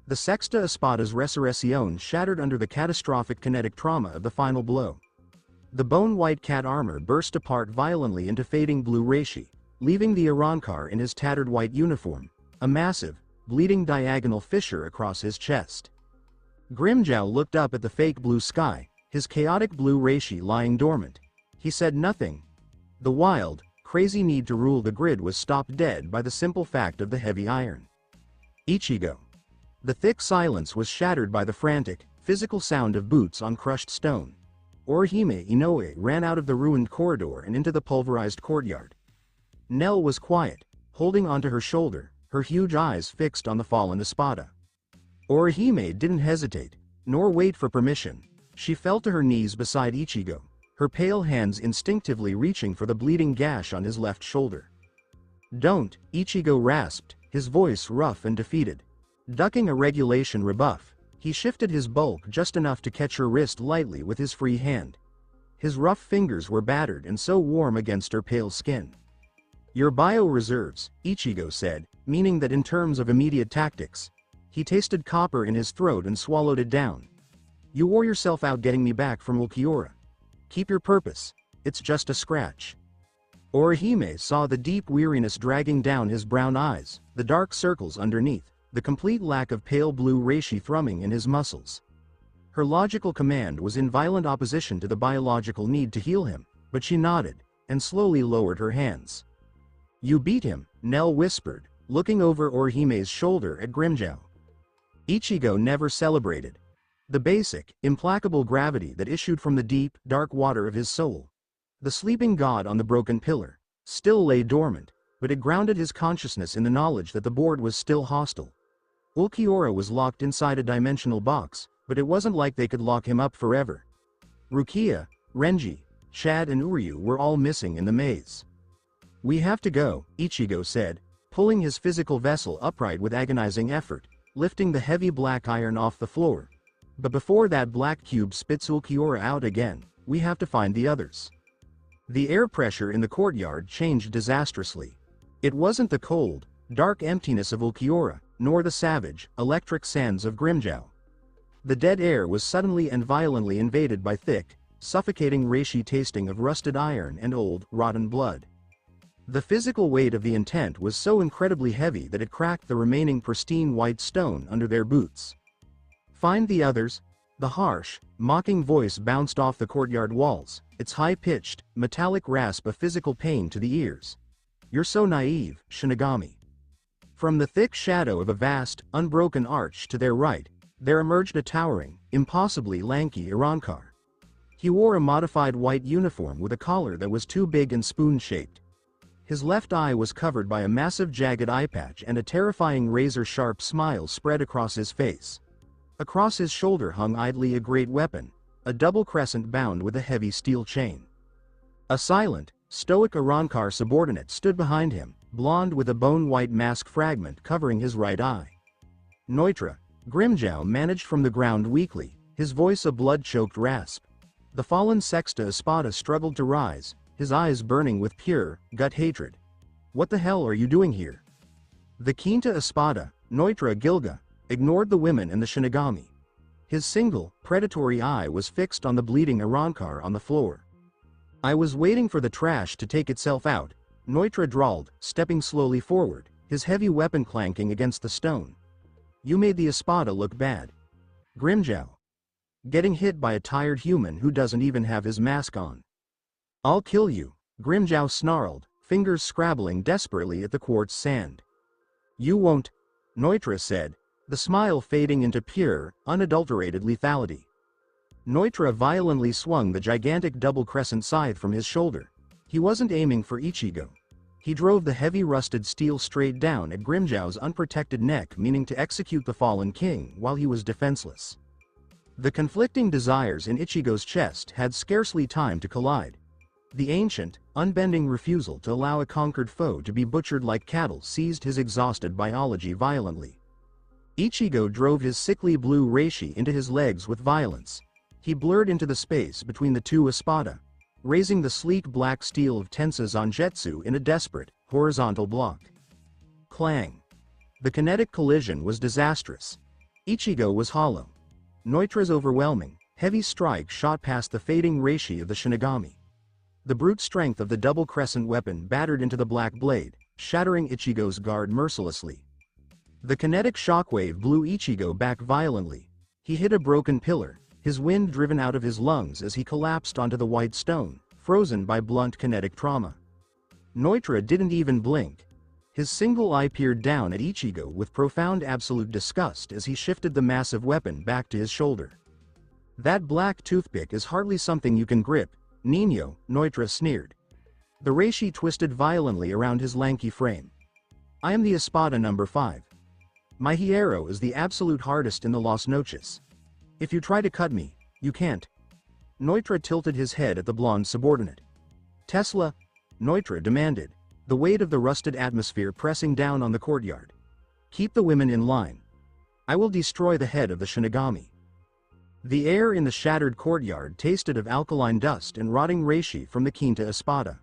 The Sexta Espada's Resurrección shattered under the catastrophic kinetic trauma of the final blow. The bone-white cat armor burst apart violently into fading blue reishi, leaving the Arrancar in his tattered white uniform, a massive, bleeding diagonal fissure across his chest. Grimjow looked up at the fake blue sky, his chaotic blue reishi lying dormant. He said nothing. The wild, crazy need to rule the grid was stopped dead by the simple fact of the heavy iron. Ichigo. The thick silence was shattered by the frantic, physical sound of boots on crushed stone. Orihime Inoue ran out of the ruined corridor and into the pulverized courtyard. Nell was quiet, holding onto her shoulder, her huge eyes fixed on the fallen Espada. Orihime didn't hesitate, nor wait for permission. She fell to her knees beside Ichigo, her pale hands instinctively reaching for the bleeding gash on his left shoulder. "Don't," Ichigo rasped, his voice rough and defeated. Ducking a regulation rebuff, he shifted his bulk just enough to catch her wrist lightly with his free hand. His rough fingers were battered and so warm against her pale skin. "Your bio-reserves," Ichigo said, meaning that in terms of immediate tactics. He tasted copper in his throat and swallowed it down. "You wore yourself out getting me back from Ulquiorra. Keep your purpose, it's just a scratch." Orihime saw the deep weariness dragging down his brown eyes, the dark circles underneath, the complete lack of pale blue reishi thrumming in his muscles. Her logical command was in violent opposition to the biological need to heal him, but she nodded, and slowly lowered her hands. "You beat him," Nell whispered, looking over Orihime's shoulder at Grimjow. Ichigo never celebrated. The basic, implacable gravity that issued from the deep, dark water of his soul. The sleeping god on the broken pillar, still lay dormant, but it grounded his consciousness in the knowledge that the board was still hostile. Ulquiorra was locked inside a dimensional box, but it wasn't like they could lock him up forever. Rukia, Renji, Shad and Uryu were all missing in the maze. "We have to go," Ichigo said, pulling his physical vessel upright with agonizing effort, lifting the heavy black iron off the floor. "But before that black cube spits Ulquiorra out again, we have to find the others." The air pressure in the courtyard changed disastrously. It wasn't the cold, dark emptiness of Ulquiorra, nor the savage, electric sands of Grimjow. The dead air was suddenly and violently invaded by thick, suffocating Reishi tasting of rusted iron and old, rotten blood. The physical weight of the intent was so incredibly heavy that it cracked the remaining pristine white stone under their boots. "Find the others." The harsh, mocking voice bounced off the courtyard walls, its high-pitched, metallic rasp a physical pain to the ears. "You're so naive, Shinigami." From the thick shadow of a vast, unbroken arch to their right, there emerged a towering, impossibly lanky Irankar. He wore a modified white uniform with a collar that was too big and spoon-shaped. His left eye was covered by a massive jagged eye patch, and a terrifying razor-sharp smile spread across his face. Across his shoulder hung idly a great weapon, a double crescent bound with a heavy steel chain. A silent, stoic Irankar subordinate stood behind him, blond with a bone-white mask fragment covering his right eye. "Neutra," Grimjow managed from the ground weakly, his voice a blood-choked rasp. The fallen Sexta Espada struggled to rise, his eyes burning with pure, gut hatred. "What the hell are you doing here?" The Quinta Espada, Neutra Gilga, ignored the women and the Shinigami. His single, predatory eye was fixed on the bleeding Irankar on the floor. "I was waiting for the trash to take itself out," Neutra drawled, stepping slowly forward, his heavy weapon clanking against the stone. "You made the Espada look bad." Grimjow. Getting hit by a tired human who doesn't even have his mask on. "I'll kill you," Grimjow snarled, fingers scrabbling desperately at the quartz sand. "You won't," Neutra said, the smile fading into pure, unadulterated lethality. Neutra violently swung the gigantic double crescent scythe from his shoulder. He wasn't aiming for Ichigo. He drove the heavy rusted steel straight down at Grimjow's unprotected neck, meaning to execute the fallen king while he was defenseless. The conflicting desires in Ichigo's chest had scarcely time to collide. The ancient, unbending refusal to allow a conquered foe to be butchered like cattle seized his exhausted biology violently. Ichigo drove his sickly blue reishi into his legs with violence. He blurred into the space between the two Espada, raising the sleek black steel of Tensa Zangetsu in a desperate, horizontal block. Clang. The kinetic collision was disastrous. Ichigo was hollow. Neutra's overwhelming, heavy strike shot past the fading reishi of the Shinigami. The brute strength of the double crescent weapon battered into the black blade, shattering Ichigo's guard mercilessly. The kinetic shockwave blew Ichigo back violently. He hit a broken pillar, his wind driven out of his lungs as he collapsed onto the white stone, frozen by blunt kinetic trauma. Neutra didn't even blink. His single eye peered down at Ichigo with profound absolute disgust as he shifted the massive weapon back to his shoulder. "That black toothpick is hardly something you can grip, Nino," Neutra sneered. The reishi twisted violently around his lanky frame. "I am the Espada number 5. My hierro is the absolute hardest in the Las Noches. If you try to cut me, you can't." Neutra tilted his head at the blonde subordinate. "Tesla," Neutra demanded, the weight of the rusted atmosphere pressing down on the courtyard. "Keep the women in line. I will destroy the head of the Shinigami." The air in the shattered courtyard tasted of alkaline dust and rotting reishi from the Quinta Espada.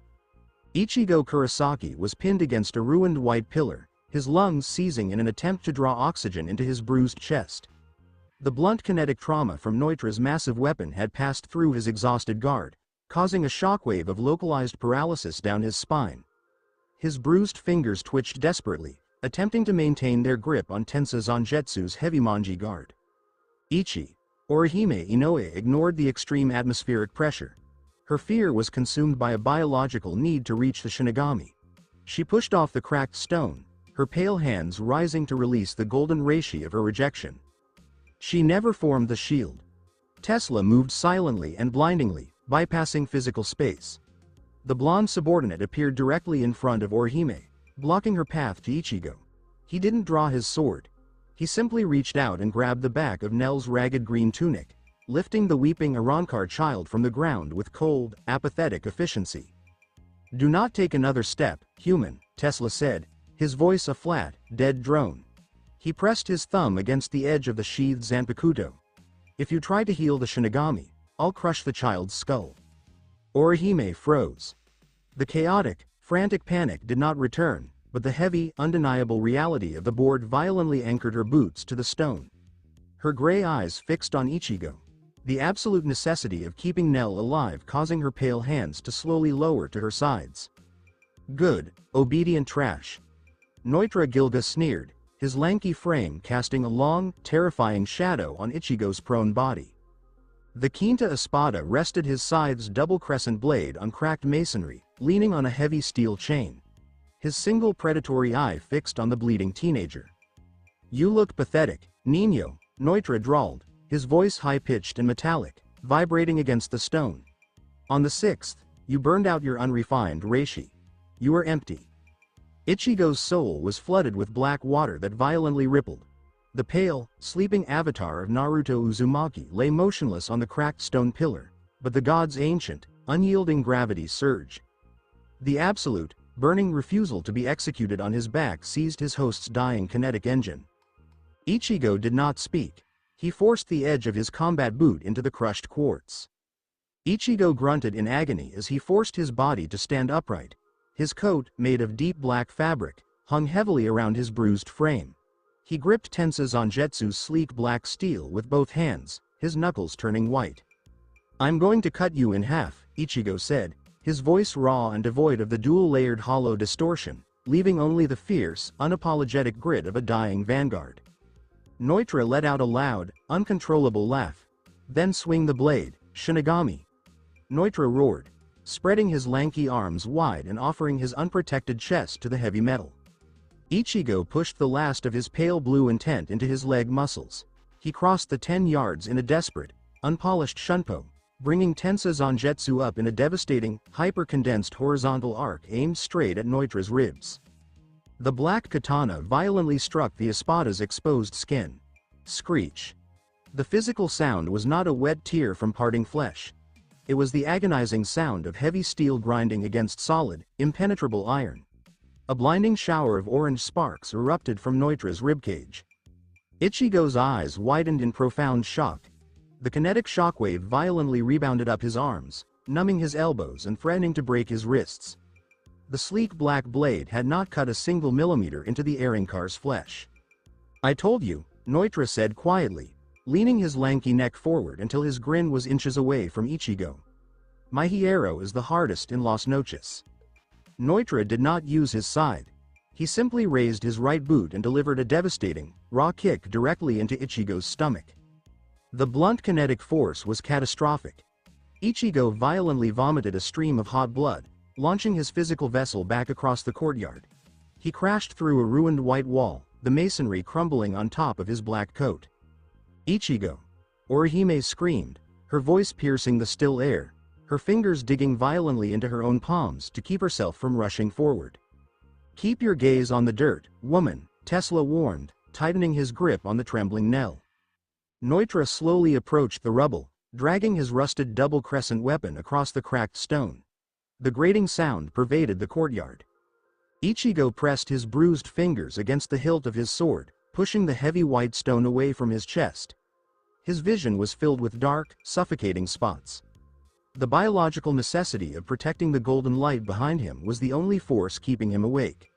Ichigo Kurosaki was pinned against a ruined white pillar, his lungs seizing in an attempt to draw oxygen into his bruised chest. The blunt kinetic trauma from Neutra's massive weapon had passed through his exhausted guard, causing a shockwave of localized paralysis down his spine. His bruised fingers twitched desperately, attempting to maintain their grip on Tensa Zangetsu's heavy manji guard. Orihime Inoue ignored the extreme atmospheric pressure. Her fear was consumed by a biological need to reach the Shinigami. She pushed off the cracked stone, her pale hands rising to release the golden reishi of her rejection. She never formed the shield. Tesla moved silently and blindingly, bypassing physical space. The blonde subordinate appeared directly in front of Orihime, blocking her path to Ichigo. He didn't draw his sword. He simply reached out and grabbed the back of Nell's ragged green tunic, lifting the weeping Irankar child from the ground with cold, apathetic efficiency. "Do not take another step, human," Tesla said, his voice a flat, dead drone. He pressed his thumb against the edge of the sheathed Zanpakuto. "If you try to heal the Shinigami, I'll crush the child's skull." Orihime froze. The chaotic, frantic panic did not return, but the heavy, undeniable reality of the board violently anchored her boots to the stone. Her gray eyes fixed on Ichigo. the absolute necessity of keeping Nell alive causing her pale hands to slowly lower to her sides. Good, obedient trash. Neutra Gilga sneered, his lanky frame casting a long, terrifying shadow on Ichigo's prone body. The Quinta Espada rested his scythe's double crescent blade on cracked masonry, leaning on a heavy steel chain. His single predatory eye fixed on the bleeding teenager. "You look pathetic, Niño," Neutra drawled, his voice high-pitched and metallic, vibrating against the stone. "On the 6th, you burned out your unrefined reishi. You are empty." Ichigo's soul was flooded with black water that violently rippled. The pale, sleeping avatar of Naruto Uzumaki lay motionless on the cracked stone pillar, but the god's ancient, unyielding gravity surged. The absolute, burning refusal to be executed on his back seized his host's dying kinetic engine. Ichigo did not speak. He forced the edge of his combat boot into the crushed quartz. Ichigo grunted in agony as he forced his body to stand upright. His coat, made of deep black fabric, hung heavily around his bruised frame. He gripped Tensa Zangetsu's sleek black steel with both hands, his knuckles turning white. "I'm going to cut you in half," Ichigo said, his voice raw and devoid of the dual-layered hollow distortion, leaving only the fierce, unapologetic grit of a dying vanguard. Neutra let out a loud, uncontrollable laugh. "Then swing the blade, Shinigami." Neutra roared, spreading his lanky arms wide and offering his unprotected chest to the heavy metal. Ichigo pushed the last of his pale blue intent into his leg muscles. He crossed the 10 yards in a desperate, unpolished shunpo, bringing Tensa Zangetsu up in a devastating, hyper-condensed horizontal arc aimed straight at Neutra's ribs. The black katana violently struck the Espada's exposed skin. Screech. The physical sound was not a wet tear from parting flesh. It was the agonizing sound of heavy steel grinding against solid, impenetrable iron. A blinding shower of orange sparks erupted from Neutra's ribcage. Ichigo's eyes widened in profound shock. The kinetic shockwave violently rebounded up his arms, numbing his elbows and threatening to break his wrists. The sleek black blade had not cut a single millimeter into the Arrancar's flesh. "I told you," Neutra said quietly, leaning his lanky neck forward until his grin was inches away from Ichigo. "My hierro is the hardest in Las Noches." Neutra did not use his scythe. He simply raised his right boot and delivered a devastating, raw kick directly into Ichigo's stomach. The blunt kinetic force was catastrophic. Ichigo violently vomited a stream of hot blood, launching his physical vessel back across the courtyard. He crashed through a ruined white wall, the masonry crumbling on top of his black coat. "Ichigo!" Orihime screamed, her voice piercing the still air, her fingers digging violently into her own palms to keep herself from rushing forward. "Keep your gaze on the dirt, woman," Tesla warned, tightening his grip on the trembling Nell. Neutra slowly approached the rubble, dragging his rusted double crescent weapon across the cracked stone. The grating sound pervaded the courtyard. Ichigo pressed his bruised fingers against the hilt of his sword, pushing the heavy white stone away from his chest. His vision was filled with dark, suffocating spots. The biological necessity of protecting the golden light behind him was the only force keeping him awake.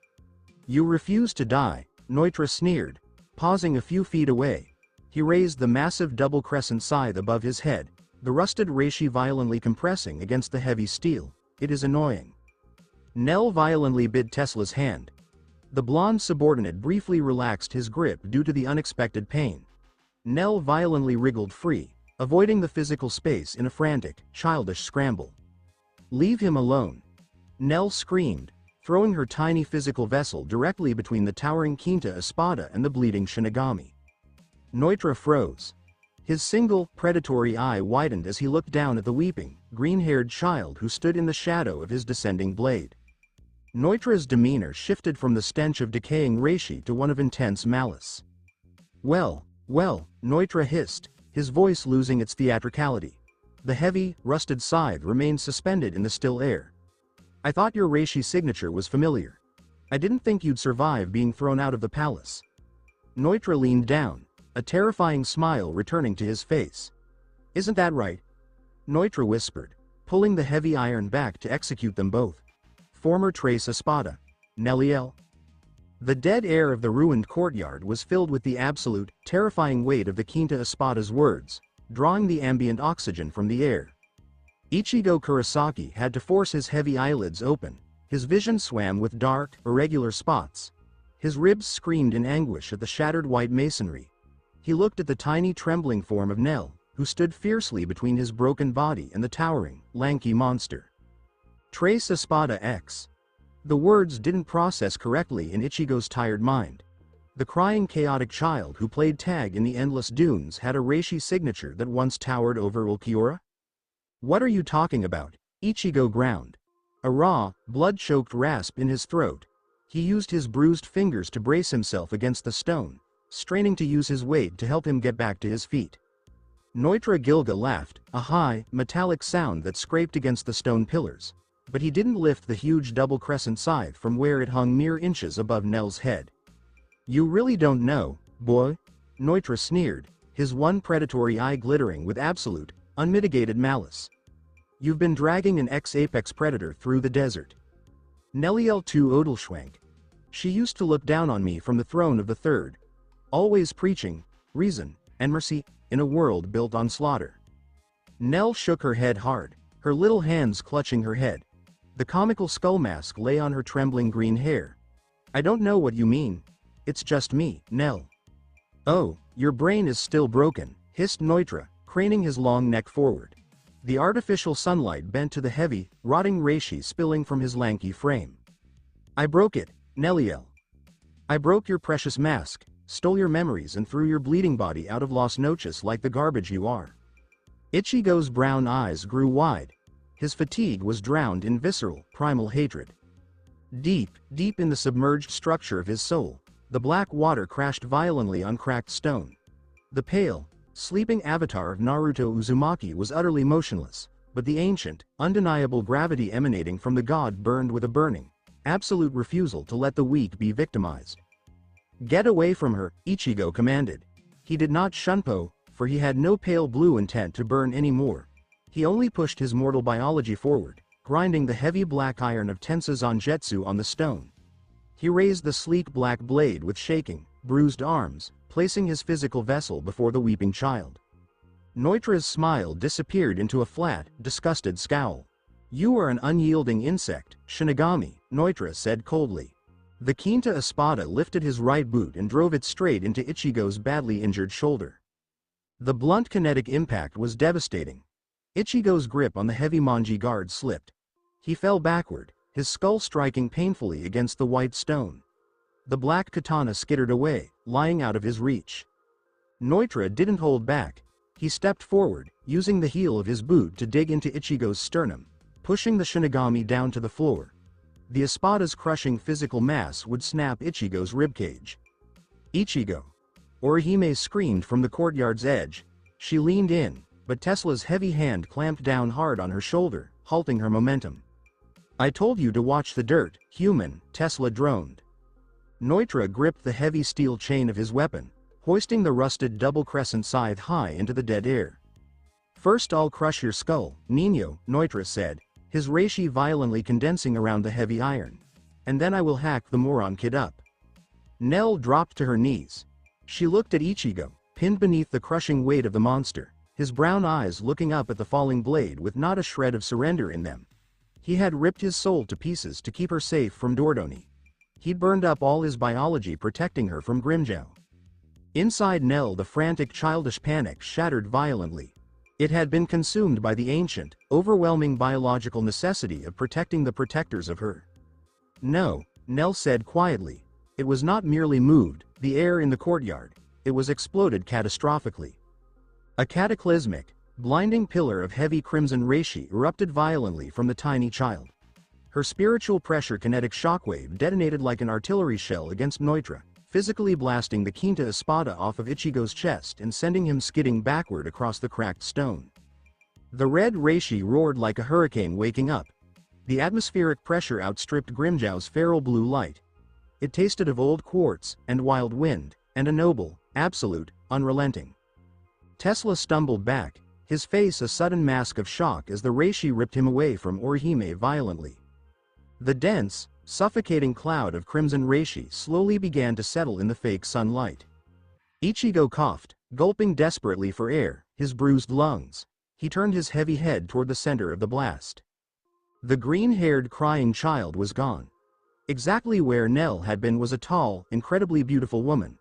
"You refuse to die," Neutra sneered, pausing a few feet away. He raised the massive double crescent scythe above his head, the rusted reishi violently compressing against the heavy steel. "It is annoying." Nell violently bit Tesla's hand. The blonde subordinate briefly relaxed his grip due to the unexpected pain. Nell violently wriggled free, avoiding the physical space in a frantic, childish scramble. "Leave him alone." Nell screamed, throwing her tiny physical vessel directly between the towering Quinta Espada and the bleeding Shinigami. Neutra froze. His single, predatory eye widened as he looked down at the weeping, green-haired child who stood in the shadow of his descending blade. Neutra's demeanor shifted from the stench of decaying reishi to one of intense malice. Well, Neutra hissed, his voice losing its theatricality. The heavy, rusted scythe remained suspended in the still air. "I thought your reishi signature was familiar. I didn't think you'd survive being thrown out of the palace." Neutra leaned down, a terrifying smile returning to his face. "Isn't that right?" Neutra whispered, pulling the heavy iron back to execute them both. "Former Trace Espada, Neliel." The dead air of the ruined courtyard was filled with the absolute, terrifying weight of the Quinta Espada's words. drawing the ambient oxygen from the air. Ichigo Kurosaki had to force his heavy eyelids open. His vision swam with dark, irregular spots. His ribs screamed in anguish at the shattered white masonry. He looked at the tiny trembling form of Nell, who stood fiercely between his broken body and the towering, lanky monster. Trace Espada X. The words didn't process correctly in Ichigo's tired mind. The crying chaotic child who played tag in the endless dunes had a reishi signature that once towered over Ulquiorra? What are you talking about? Ichigo ground. A raw, blood-choked rasp in his throat. He used his bruised fingers to brace himself against the stone, straining to use his weight to help him get back to his feet. Neutra Gilga laughed, a high, metallic sound that scraped against the stone pillars. But he didn't lift the huge double crescent scythe from where it hung mere inches above Nell's head. You really don't know, boy? Neutra sneered, his one predatory eye glittering with absolute, unmitigated malice. You've been dragging an ex-apex predator through the desert. Nelliel tu Odelschwank. She used to look down on me from the throne of the third. Always preaching, reason, and mercy, in a world built on slaughter. Nell shook her head hard, her little hands clutching her head. The comical skull mask lay on her trembling green hair. I don't know what you mean. It's just me, Nell. Oh, your brain is still broken, hissed Neutra, craning his long neck forward. The artificial sunlight bent to the heavy, rotting reishi spilling from his lanky frame. I broke it, Nelliel. I broke your precious mask, stole your memories and threw your bleeding body out of Las Noches like the garbage you are. Ichigo's brown eyes grew wide. His fatigue was drowned in visceral, primal hatred. Deep, deep in the submerged structure of his soul, the black water crashed violently on cracked stone. The pale, sleeping avatar of Naruto Uzumaki was utterly motionless, but the ancient, undeniable gravity emanating from the god burned with a burning, absolute refusal to let the weak be victimized. Get away from her, Ichigo commanded. He did not shunpo, for he had no pale blue intent to burn anymore. He only pushed his mortal biology forward, grinding the heavy black iron of Tensa Zangetsu on the stone. He raised the sleek black blade with shaking, bruised arms, placing his physical vessel before the weeping child. Neutra's smile disappeared into a flat, disgusted scowl. You are an unyielding insect, Shinigami, Neutra said coldly. The Quinta Espada lifted his right boot and drove it straight into Ichigo's badly injured shoulder. The blunt kinetic impact was devastating. Ichigo's grip on the heavy manji guard slipped. He fell backward, his skull striking painfully against the white stone. The black katana skittered away, lying out of his reach. Neutra didn't hold back. He stepped forward, using the heel of his boot to dig into Ichigo's sternum, pushing the Shinigami down to the floor. The Espada's crushing physical mass would snap Ichigo's ribcage. Ichigo! Orihime screamed from the courtyard's edge. She leaned in, but Tesla's heavy hand clamped down hard on her shoulder, halting her momentum. I told you to watch the dirt, human, Tesla droned. Neutra gripped the heavy steel chain of his weapon, hoisting the rusted double crescent scythe high into the dead air. First I'll crush your skull, Nino, Neutra said, his reishi violently condensing around the heavy iron. And then I will hack the moron kid up. Nell dropped to her knees. She looked at Ichigo, pinned beneath the crushing weight of the monster, his brown eyes looking up at the falling blade with not a shred of surrender in them. He had ripped his soul to pieces to keep her safe from Dordoni. He'd burned up all his biology protecting her from Grimmjow. Inside Nell the frantic childish panic shattered violently. It had been consumed by the ancient, overwhelming biological necessity of protecting the protectors of her. No, Nell said quietly. It was not merely moved, the air in the courtyard. It was exploded catastrophically. A cataclysmic, blinding pillar of heavy crimson reishi erupted violently from the tiny child. Her spiritual pressure kinetic shockwave detonated like an artillery shell against Neutra, physically blasting the Quinta Espada off of Ichigo's chest and sending him skidding backward across the cracked stone. The red reishi roared like a hurricane waking up. The atmospheric pressure outstripped Grimmjow's feral blue light. It tasted of old quartz, and wild wind, and a noble, absolute, unrelenting. Tesla stumbled back, his face a sudden mask of shock as the reishi ripped him away from Orihime violently. The dense, suffocating cloud of crimson reishi slowly began to settle in the fake sunlight. Ichigo coughed, gulping desperately for air, his bruised lungs. He turned his heavy head toward the center of the blast. The green-haired crying child was gone. Exactly where Nell had been was a tall, incredibly beautiful woman.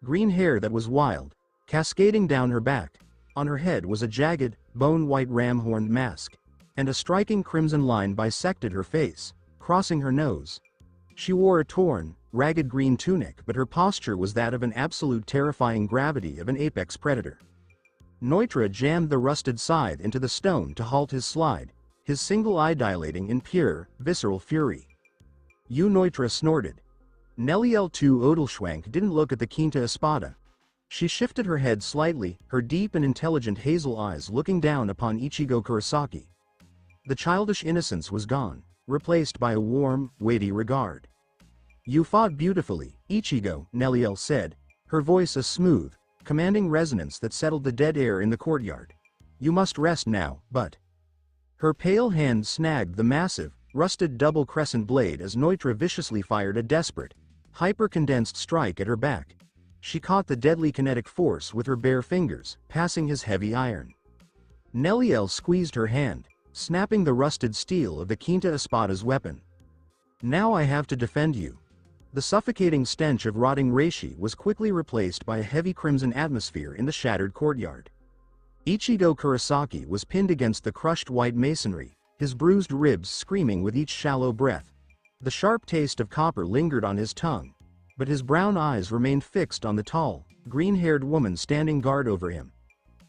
Green hair that was wild, cascading down her back. On her head was a jagged, bone-white ram-horned mask, and a striking crimson line bisected her face, crossing her nose. She wore a torn, ragged green tunic, but her posture was that of an absolute terrifying gravity of an apex predator. Neutra jammed the rusted scythe into the stone to halt his slide, his single eye dilating in pure, visceral fury. "You," Neutra snorted. Neliel II Odelschwank didn't look at the Quinta Espada. She shifted her head slightly, her deep and intelligent hazel eyes looking down upon Ichigo Kurosaki. The childish innocence was gone, replaced by a warm, weighty regard. "You fought beautifully, Ichigo," Neliel said, her voice a smooth, commanding resonance that settled the dead air in the courtyard. "You must rest now, but—" Her pale hand snagged the massive, rusted double crescent blade as Neutra viciously fired a desperate, hyper-condensed strike at her back. She caught the deadly kinetic force with her bare fingers, passing his heavy iron. Neliel squeezed her hand, snapping the rusted steel of the Quinta Espada's weapon. "Now I have to defend you." The suffocating stench of rotting reishi was quickly replaced by a heavy crimson atmosphere in the shattered courtyard. Ichigo Kurosaki was pinned against the crushed white masonry, his bruised ribs screaming with each shallow breath. The sharp taste of copper lingered on his tongue, but his brown eyes remained fixed on the tall, green-haired woman standing guard over him.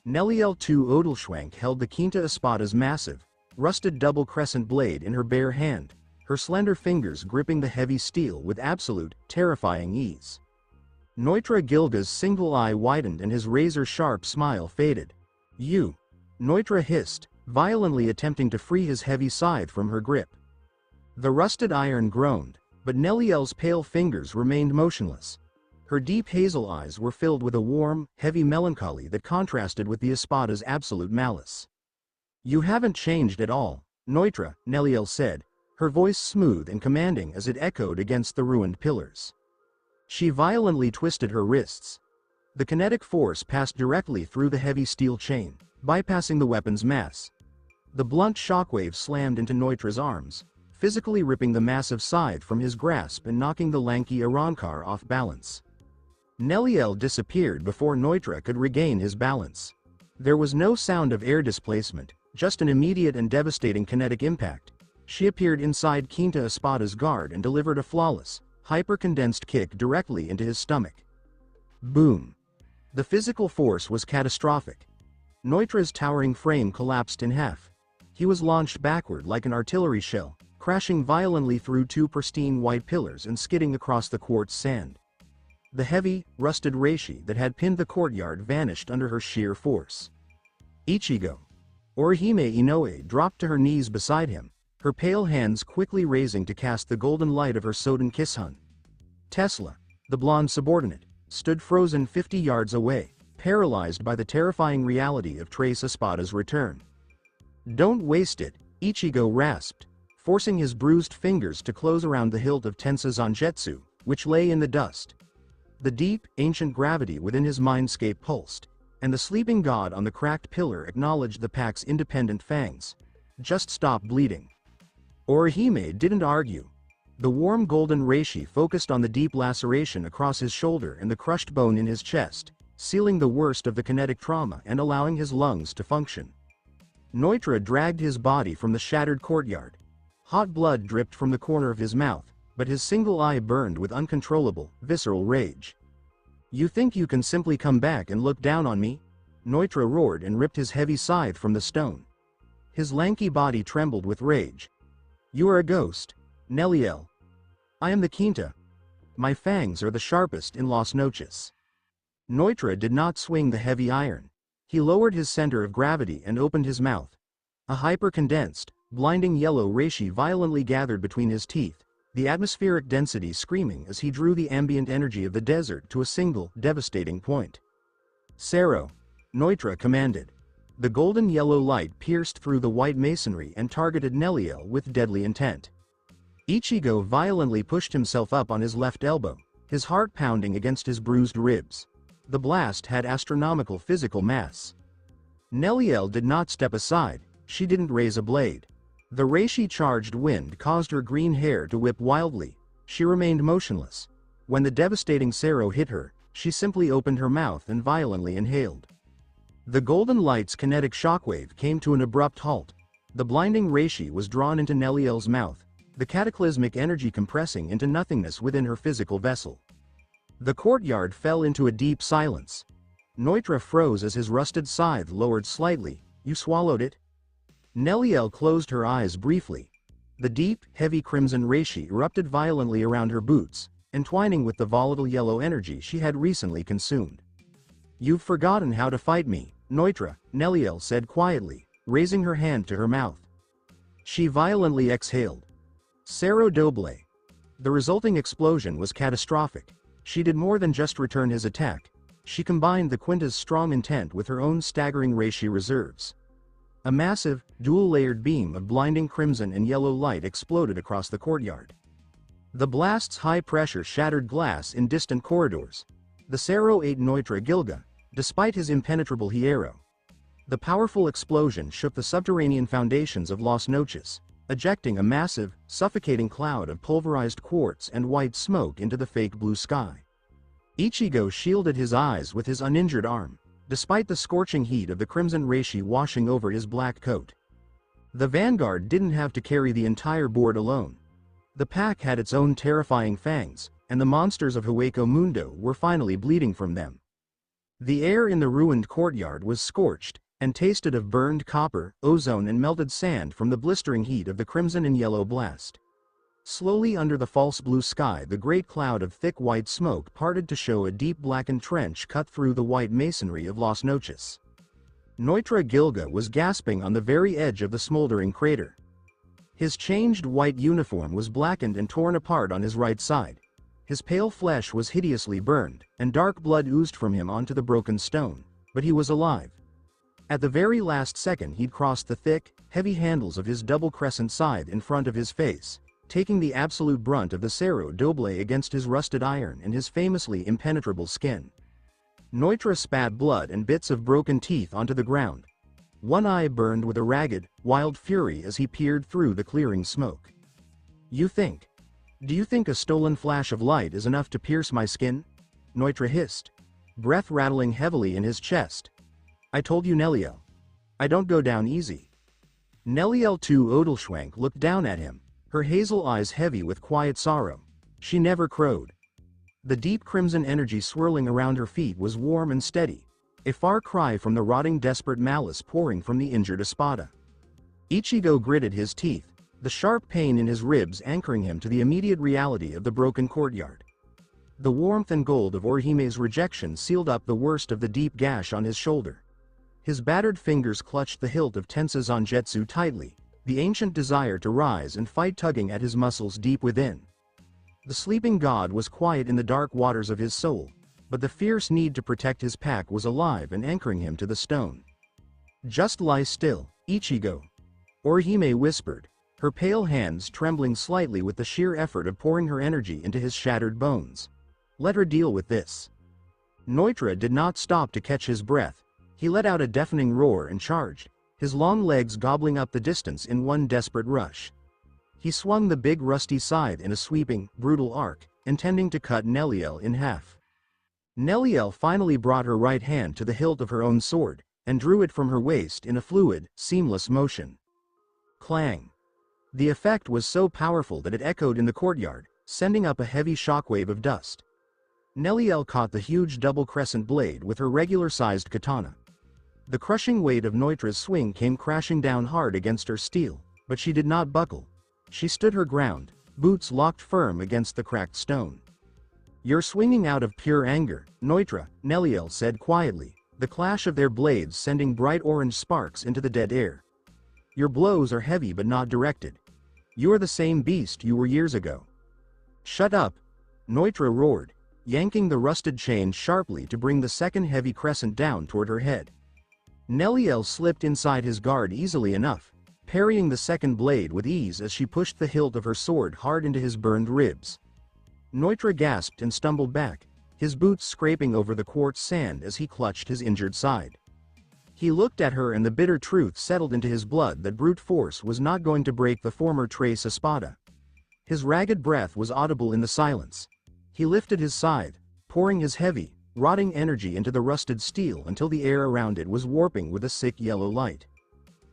Neliel II Odelschwank held the Quinta Espada's massive, rusted double crescent blade in her bare hand, her slender fingers gripping the heavy steel with absolute, terrifying ease. Neutra Gilga's single eye widened and his razor-sharp smile faded. "You!" Neutra hissed, violently attempting to free his heavy scythe from her grip. The rusted iron groaned, but Neliel's pale fingers remained motionless. Her deep hazel eyes were filled with a warm, heavy melancholy that contrasted with the Espada's absolute malice. "You haven't changed at all, Neutra," Neliel said, her voice smooth and commanding as it echoed against the ruined pillars. She violently twisted her wrists. The kinetic force passed directly through the heavy steel chain, bypassing the weapon's mass. The blunt shockwave slammed into Neutra's arms, physically ripping the massive scythe from his grasp and knocking the lanky Arankar off balance. Neliel disappeared before Neutra could regain his balance. There was no sound of air displacement, just an immediate and devastating kinetic impact. She appeared inside Quinta Espada's guard and delivered a flawless, hyper-condensed kick directly into his stomach. Boom! The physical force was catastrophic. Neutra's towering frame collapsed in half. He was launched backward like an artillery shell, crashing violently through two pristine white pillars and skidding across the quartz sand. The heavy, rusted reishi that had pinned the courtyard vanished under her sheer force. Ichigo. Orihime Inoue dropped to her knees beside him, her pale hands quickly raising to cast the golden light of her Soden Kishun. Tesla, the blonde subordinate, stood frozen 50 yards away, paralyzed by the terrifying reality of Trace Espada's return. "Don't waste it," Ichigo rasped, forcing his bruised fingers to close around the hilt of Tensa Zangetsu, which lay in the dust. The deep, ancient gravity within his mindscape pulsed, and the sleeping god on the cracked pillar acknowledged the pack's independent fangs. "Just stop bleeding." Orihime didn't argue. The warm golden reishi focused on the deep laceration across his shoulder and the crushed bone in his chest, sealing the worst of the kinetic trauma and allowing his lungs to function. Neutra dragged his body from the shattered courtyard. Hot blood dripped from the corner of his mouth, but his single eye burned with uncontrollable, visceral rage. "You think you can simply come back and look down on me?" Neutra roared and ripped his heavy scythe from the stone. His lanky body trembled with rage. "You are a ghost, Neliel. I am the Quinta. My fangs are the sharpest in Las Noches." Neutra did not swing the heavy iron. He lowered his center of gravity and opened his mouth. A hyper-condensed, blinding yellow reishi violently gathered between his teeth, the atmospheric density screaming as he drew the ambient energy of the desert to a single, devastating point. "Sero," Neutra commanded. The golden yellow light pierced through the white masonry and targeted Neliel with deadly intent. Ichigo violently pushed himself up on his left elbow, his heart pounding against his bruised ribs. The blast had astronomical physical mass. Neliel did not step aside, she didn't raise a blade. The reishi-charged wind caused her green hair to whip wildly. She remained motionless. When the devastating Sero hit her, she simply opened her mouth and violently inhaled. The golden light's kinetic shockwave came to an abrupt halt. The blinding reishi was drawn into Neliel's mouth, the cataclysmic energy compressing into nothingness within her physical vessel. The courtyard fell into a deep silence. Neutra froze as his rusted scythe lowered slightly. "You swallowed it?" Neliel closed her eyes briefly. The deep, heavy crimson reishi erupted violently around her boots, entwining with the volatile yellow energy she had recently consumed. "You've forgotten how to fight me, Neutra," Neliel said quietly, raising her hand to her mouth. She violently exhaled. Sero doble. The resulting explosion was catastrophic. She did more than just return his attack. She combined the Quinta's strong intent with her own staggering reishi reserves. A massive, dual-layered beam of blinding crimson and yellow light exploded across the courtyard. The blast's high pressure shattered glass in distant corridors. The Sero ate Neutra Gilga, despite his impenetrable hierro. The powerful explosion shook the subterranean foundations of Las Noches, ejecting a massive, suffocating cloud of pulverized quartz and white smoke into the fake blue sky. Ichigo shielded his eyes with his uninjured arm, despite the scorching heat of the crimson reishi washing over his black coat. The vanguard didn't have to carry the entire board alone. The pack had its own terrifying fangs, and the monsters of Hueco Mundo were finally bleeding from them. The air in the ruined courtyard was scorched, and tasted of burned copper, ozone and melted sand from the blistering heat of the crimson and yellow blast. Slowly under the false blue sky, the great cloud of thick white smoke parted to show a deep blackened trench cut through the white masonry of Las Noches. Neutra Gilga was gasping on the very edge of the smoldering crater. His changed white uniform was blackened and torn apart on his right side. His pale flesh was hideously burned, and dark blood oozed from him onto the broken stone, but he was alive. At the very last second he'd crossed the thick, heavy handles of his double crescent scythe in front of his face, taking the absolute brunt of the Sero doble against his rusted iron and his famously impenetrable skin. Neutra spat blood and bits of broken teeth onto the ground. One eye burned with a ragged, wild fury as he peered through the clearing smoke. Do you think a stolen flash of light is enough to pierce my skin?" Neutra hissed, breath rattling heavily in his chest. "I told you, Neliel. I don't go down easy." Neliel too Odelschwank looked down at him, her hazel eyes heavy with quiet sorrow. She never crowed. The deep crimson energy swirling around her feet was warm and steady, a far cry from the rotting desperate malice pouring from the injured Espada. Ichigo gritted his teeth, the sharp pain in his ribs anchoring him to the immediate reality of the broken courtyard. The warmth and gold of Orihime's rejection sealed up the worst of the deep gash on his shoulder. His battered fingers clutched the hilt of Tensa Zangetsu tightly, the ancient desire to rise and fight tugging at his muscles deep within. The sleeping god was quiet in the dark waters of his soul, but the fierce need to protect his pack was alive and anchoring him to the stone. "Just lie still, Ichigo," Orihime whispered, her pale hands trembling slightly with the sheer effort of pouring her energy into his shattered bones. "Let her deal with this." Neutra did not stop to catch his breath. He let out a deafening roar and charged, his long legs gobbling up the distance in one desperate rush. He swung the big rusty scythe in a sweeping, brutal arc, intending to cut Neliel in half. Neliel finally brought her right hand to the hilt of her own sword, and drew it from her waist in a fluid, seamless motion. Clang! The effect was so powerful that it echoed in the courtyard, sending up a heavy shockwave of dust. Neliel caught the huge double crescent blade with her regular-sized katana. The crushing weight of Neutra's swing came crashing down hard against her steel, but she did not buckle. She stood her ground, boots locked firm against the cracked stone. "You're swinging out of pure anger, Neutra," Neliel said quietly, the clash of their blades sending bright orange sparks into the dead air. "Your blows are heavy but not directed. You're the same beast you were years ago." "Shut up," Neutra roared, yanking the rusted chain sharply to bring the second heavy crescent down toward her head. Neliel slipped inside his guard easily enough, parrying the second blade with ease as she pushed the hilt of her sword hard into his burned ribs. Neutra gasped and stumbled back, his boots scraping over the quartz sand as he clutched his injured side. He looked at her and the bitter truth settled into his blood that brute force was not going to break the former Tres Espada. His ragged breath was audible in the silence. He lifted his scythe, pouring his heavy, rotting energy into the rusted steel until the air around it was warping with a sick yellow light.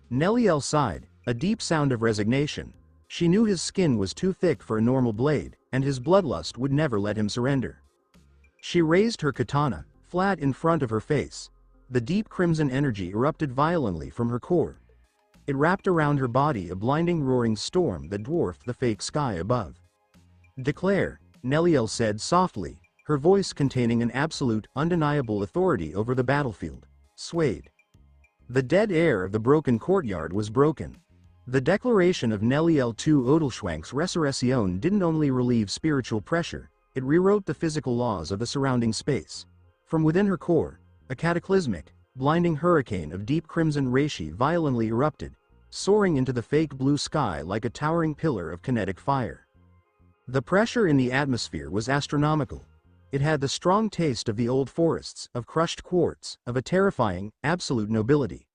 Neliel sighed, a deep sound of resignation. She knew his skin was too thick for a normal blade, and his bloodlust would never let him surrender. She raised her katana, flat in front of her face. The deep crimson energy erupted violently from her core. It wrapped around her body a blinding roaring storm that dwarfed the fake sky above. "Declare," Neliel said softly, her voice containing an absolute, undeniable authority over the battlefield. Swayed. The dead air of the broken courtyard was broken. The declaration of Neliel II Odelschwank's Resurrection didn't only relieve spiritual pressure, it rewrote the physical laws of the surrounding space. From within her core, a cataclysmic, blinding hurricane of deep crimson reishi violently erupted, soaring into the fake blue sky like a towering pillar of kinetic fire. The pressure in the atmosphere was astronomical. It had the strong taste of the old forests, of crushed quartz, of a terrifying, absolute nobility.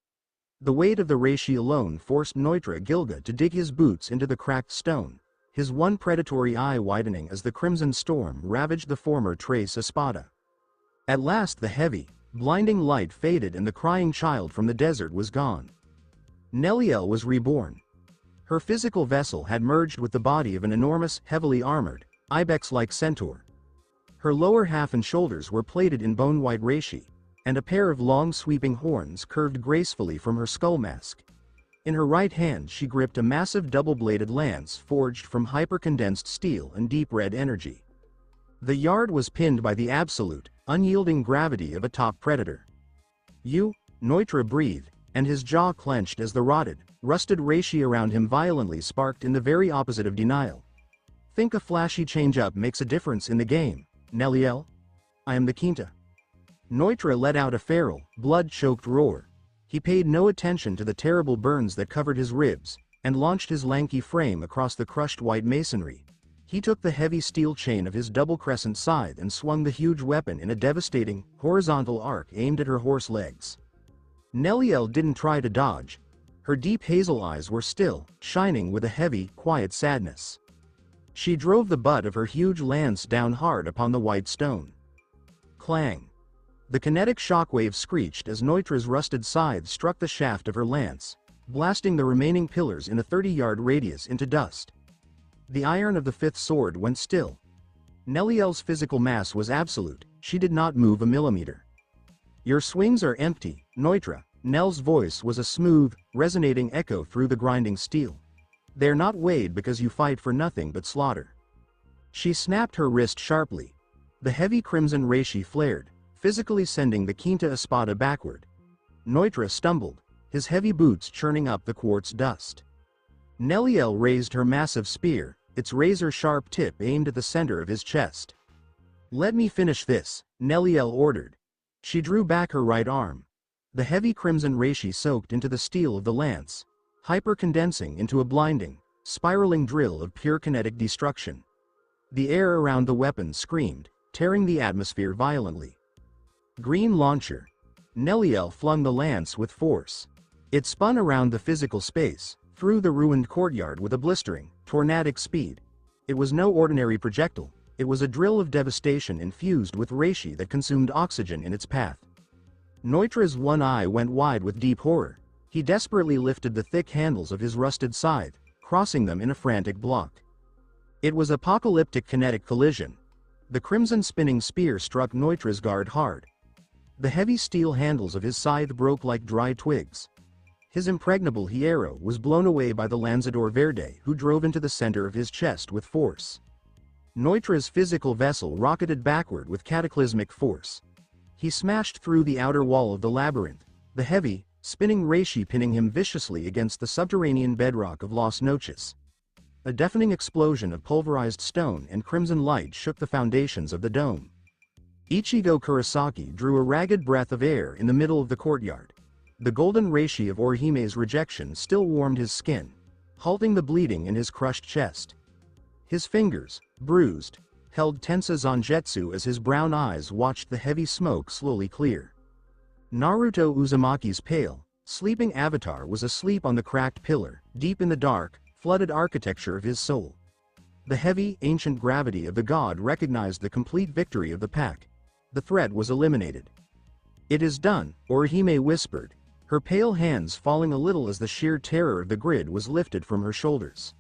The weight of the reishi alone forced Neutra Gilga to dig his boots into the cracked stone, his one predatory eye widening as the crimson storm ravaged the former Tres Espada. At last the heavy, blinding light faded and the crying child from the desert was gone. Neliel was reborn. Her physical vessel had merged with the body of an enormous, heavily armored, ibex-like centaur. Her lower half and shoulders were plated in bone-white reishi, and a pair of long sweeping horns curved gracefully from her skull mask. In her right hand she gripped a massive double-bladed lance forged from hyper-condensed steel and deep red energy. The yard was pinned by the absolute, unyielding gravity of a top predator. "You?" Neutra breathed, and his jaw clenched as the rotted, rusted reishi around him violently sparked in the very opposite of denial. "Think a flashy change-up makes a difference in the game, Neliel? I am the Quinta." Neutra let out a feral, blood-choked roar. He paid no attention to the terrible burns that covered his ribs, and launched his lanky frame across the crushed white masonry. He took the heavy steel chain of his double-crescent scythe and swung the huge weapon in a devastating, horizontal arc aimed at her horse legs. Neliel didn't try to dodge. Her deep hazel eyes were still, shining with a heavy, quiet sadness. She drove the butt of her huge lance down hard upon the white stone. Clang! The kinetic shockwave screeched as Neutra's rusted scythe struck the shaft of her lance, blasting the remaining pillars in a 30-yard radius into dust. The iron of the fifth sword went still. Neliel's physical mass was absolute, she did not move a millimeter. "Your swings are empty, Neutra." Nell's voice was a smooth, resonating echo through the grinding steel. "They're not weighed because you fight for nothing but slaughter." She snapped her wrist sharply. The heavy crimson reishi flared, physically sending the Quinta Espada backward. Neutra stumbled, his heavy boots churning up the quartz dust. Neliel raised her massive spear, its razor-sharp tip aimed at the center of his chest. "Let me finish this," Neliel ordered. She drew back her right arm. The heavy crimson reishi soaked into the steel of the lance, hyper-condensing into a blinding, spiraling drill of pure kinetic destruction. The air around the weapon screamed, tearing the atmosphere violently. "Green launcher." Neliel flung the lance with force. It spun around the physical space, through the ruined courtyard with a blistering, tornadic speed. It was no ordinary projectile, it was a drill of devastation infused with reishi that consumed oxygen in its path. Neutra's one eye went wide with deep horror. He desperately lifted the thick handles of his rusted scythe, crossing them in a frantic block. It was apocalyptic kinetic collision. The crimson spinning spear struck Neutra's guard hard. The heavy steel handles of his scythe broke like dry twigs. His impregnable hierro was blown away by the Lanzador Verde, who drove into the center of his chest with force. Neutra's physical vessel rocketed backward with cataclysmic force. He smashed through the outer wall of the labyrinth, the heavy, spinning reishi pinning him viciously against the subterranean bedrock of Las Noches. A deafening explosion of pulverized stone and crimson light shook the foundations of the dome. Ichigo Kurosaki drew a ragged breath of air in the middle of the courtyard. The golden reishi of Orihime's rejection still warmed his skin, halting the bleeding in his crushed chest. His fingers, bruised, held Tensa Zangetsu as his brown eyes watched the heavy smoke slowly clear. Naruto Uzumaki's pale, sleeping avatar was asleep on the cracked pillar, deep in the dark, flooded architecture of his soul. The heavy, ancient gravity of the god recognized the complete victory of the pack. The threat was eliminated. "It is done," Orihime whispered, her pale hands falling a little as the sheer terror of the grid was lifted from her shoulders.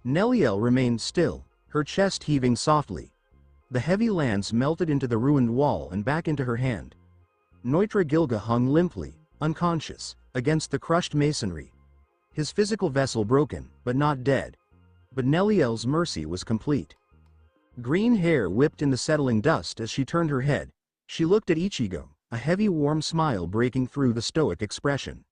Neliel remained still, her chest heaving softly. The heavy lance melted into the ruined wall and back into her hand. Neutra Gilga hung limply, unconscious, against the crushed masonry. His physical vessel broken, but not dead. But Neliel's mercy was complete. Green hair whipped in the settling dust as she turned her head. She looked at Ichigo, a heavy warm smile breaking through the stoic expression.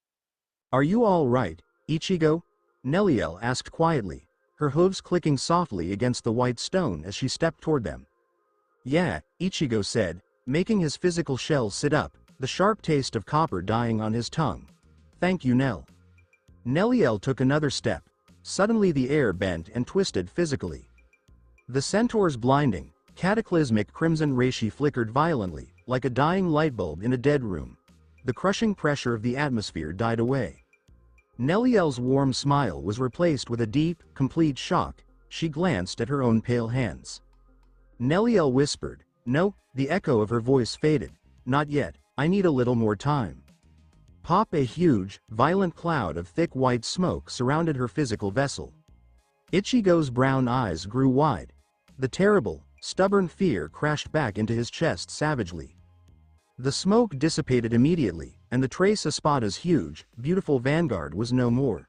"Are you all right, Ichigo?" Neliel asked quietly, her hooves clicking softly against the white stone as she stepped toward them. "Yeah," Ichigo said, making his physical shell sit up, the sharp taste of copper dying on his tongue. "Thank you, Nell." Neliel took another step. Suddenly the air bent and twisted physically. The centaur's blinding, cataclysmic crimson reishi flickered violently, like a dying light bulb in a dead room. The crushing pressure of the atmosphere died away. Neliel's warm smile was replaced with a deep, complete shock. She glanced at her own pale hands. Neliel whispered, "No," the echo of her voice faded. "Not yet, I need a little more time." Pop! A huge, violent cloud of thick white smoke surrounded her physical vessel. Ichigo's brown eyes grew wide. The terrible, stubborn fear crashed back into his chest savagely. The smoke dissipated immediately, and the trace Espada's huge, beautiful vanguard was no more.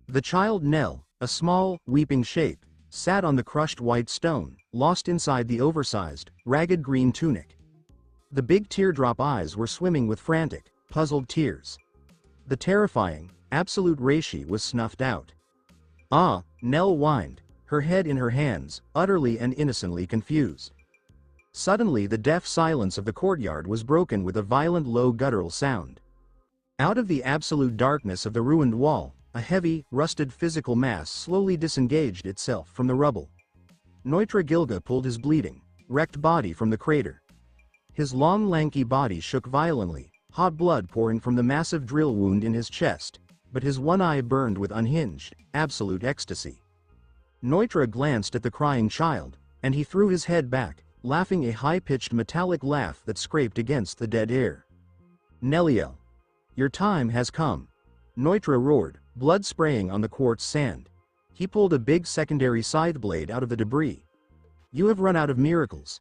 The child Nell, a small, weeping shape, sat on the crushed white stone, lost inside the oversized, ragged green tunic. The big teardrop eyes were swimming with frantic, puzzled tears. The terrifying, absolute reishi was snuffed out. "Ah," Nell whined, her head in her hands, utterly and innocently confused. Suddenly the deaf silence of the courtyard was broken with a violent low guttural sound. Out of the absolute darkness of the ruined wall, a heavy, rusted physical mass slowly disengaged itself from the rubble. Neutra Gilga pulled his bleeding, wrecked body from the crater. His long lanky body shook violently, hot blood pouring from the massive drill wound in his chest, but his one eye burned with unhinged, absolute ecstasy. Neutra glanced at the crying child, and he threw his head back, laughing a high-pitched metallic laugh that scraped against the dead air. "Neliel, your time has come," Neutra roared, blood spraying on the quartz sand. He pulled a big secondary scythe blade out of the debris. "You have run out of miracles."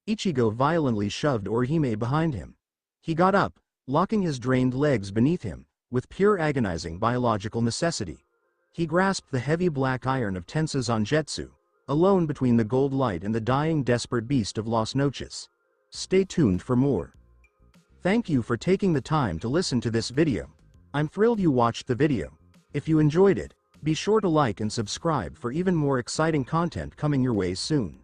Ichigo violently shoved Orihime behind him. He got up, locking his drained legs beneath him, with pure agonizing biological necessity. He grasped the heavy black iron of Tensa Zangetsu, alone between the gold light and the dying desperate beast of Las Noches. Stay tuned for more. Thank you for taking the time to listen to this video. I'm thrilled you watched the video. If you enjoyed it, be sure to like and subscribe for even more exciting content coming your way soon.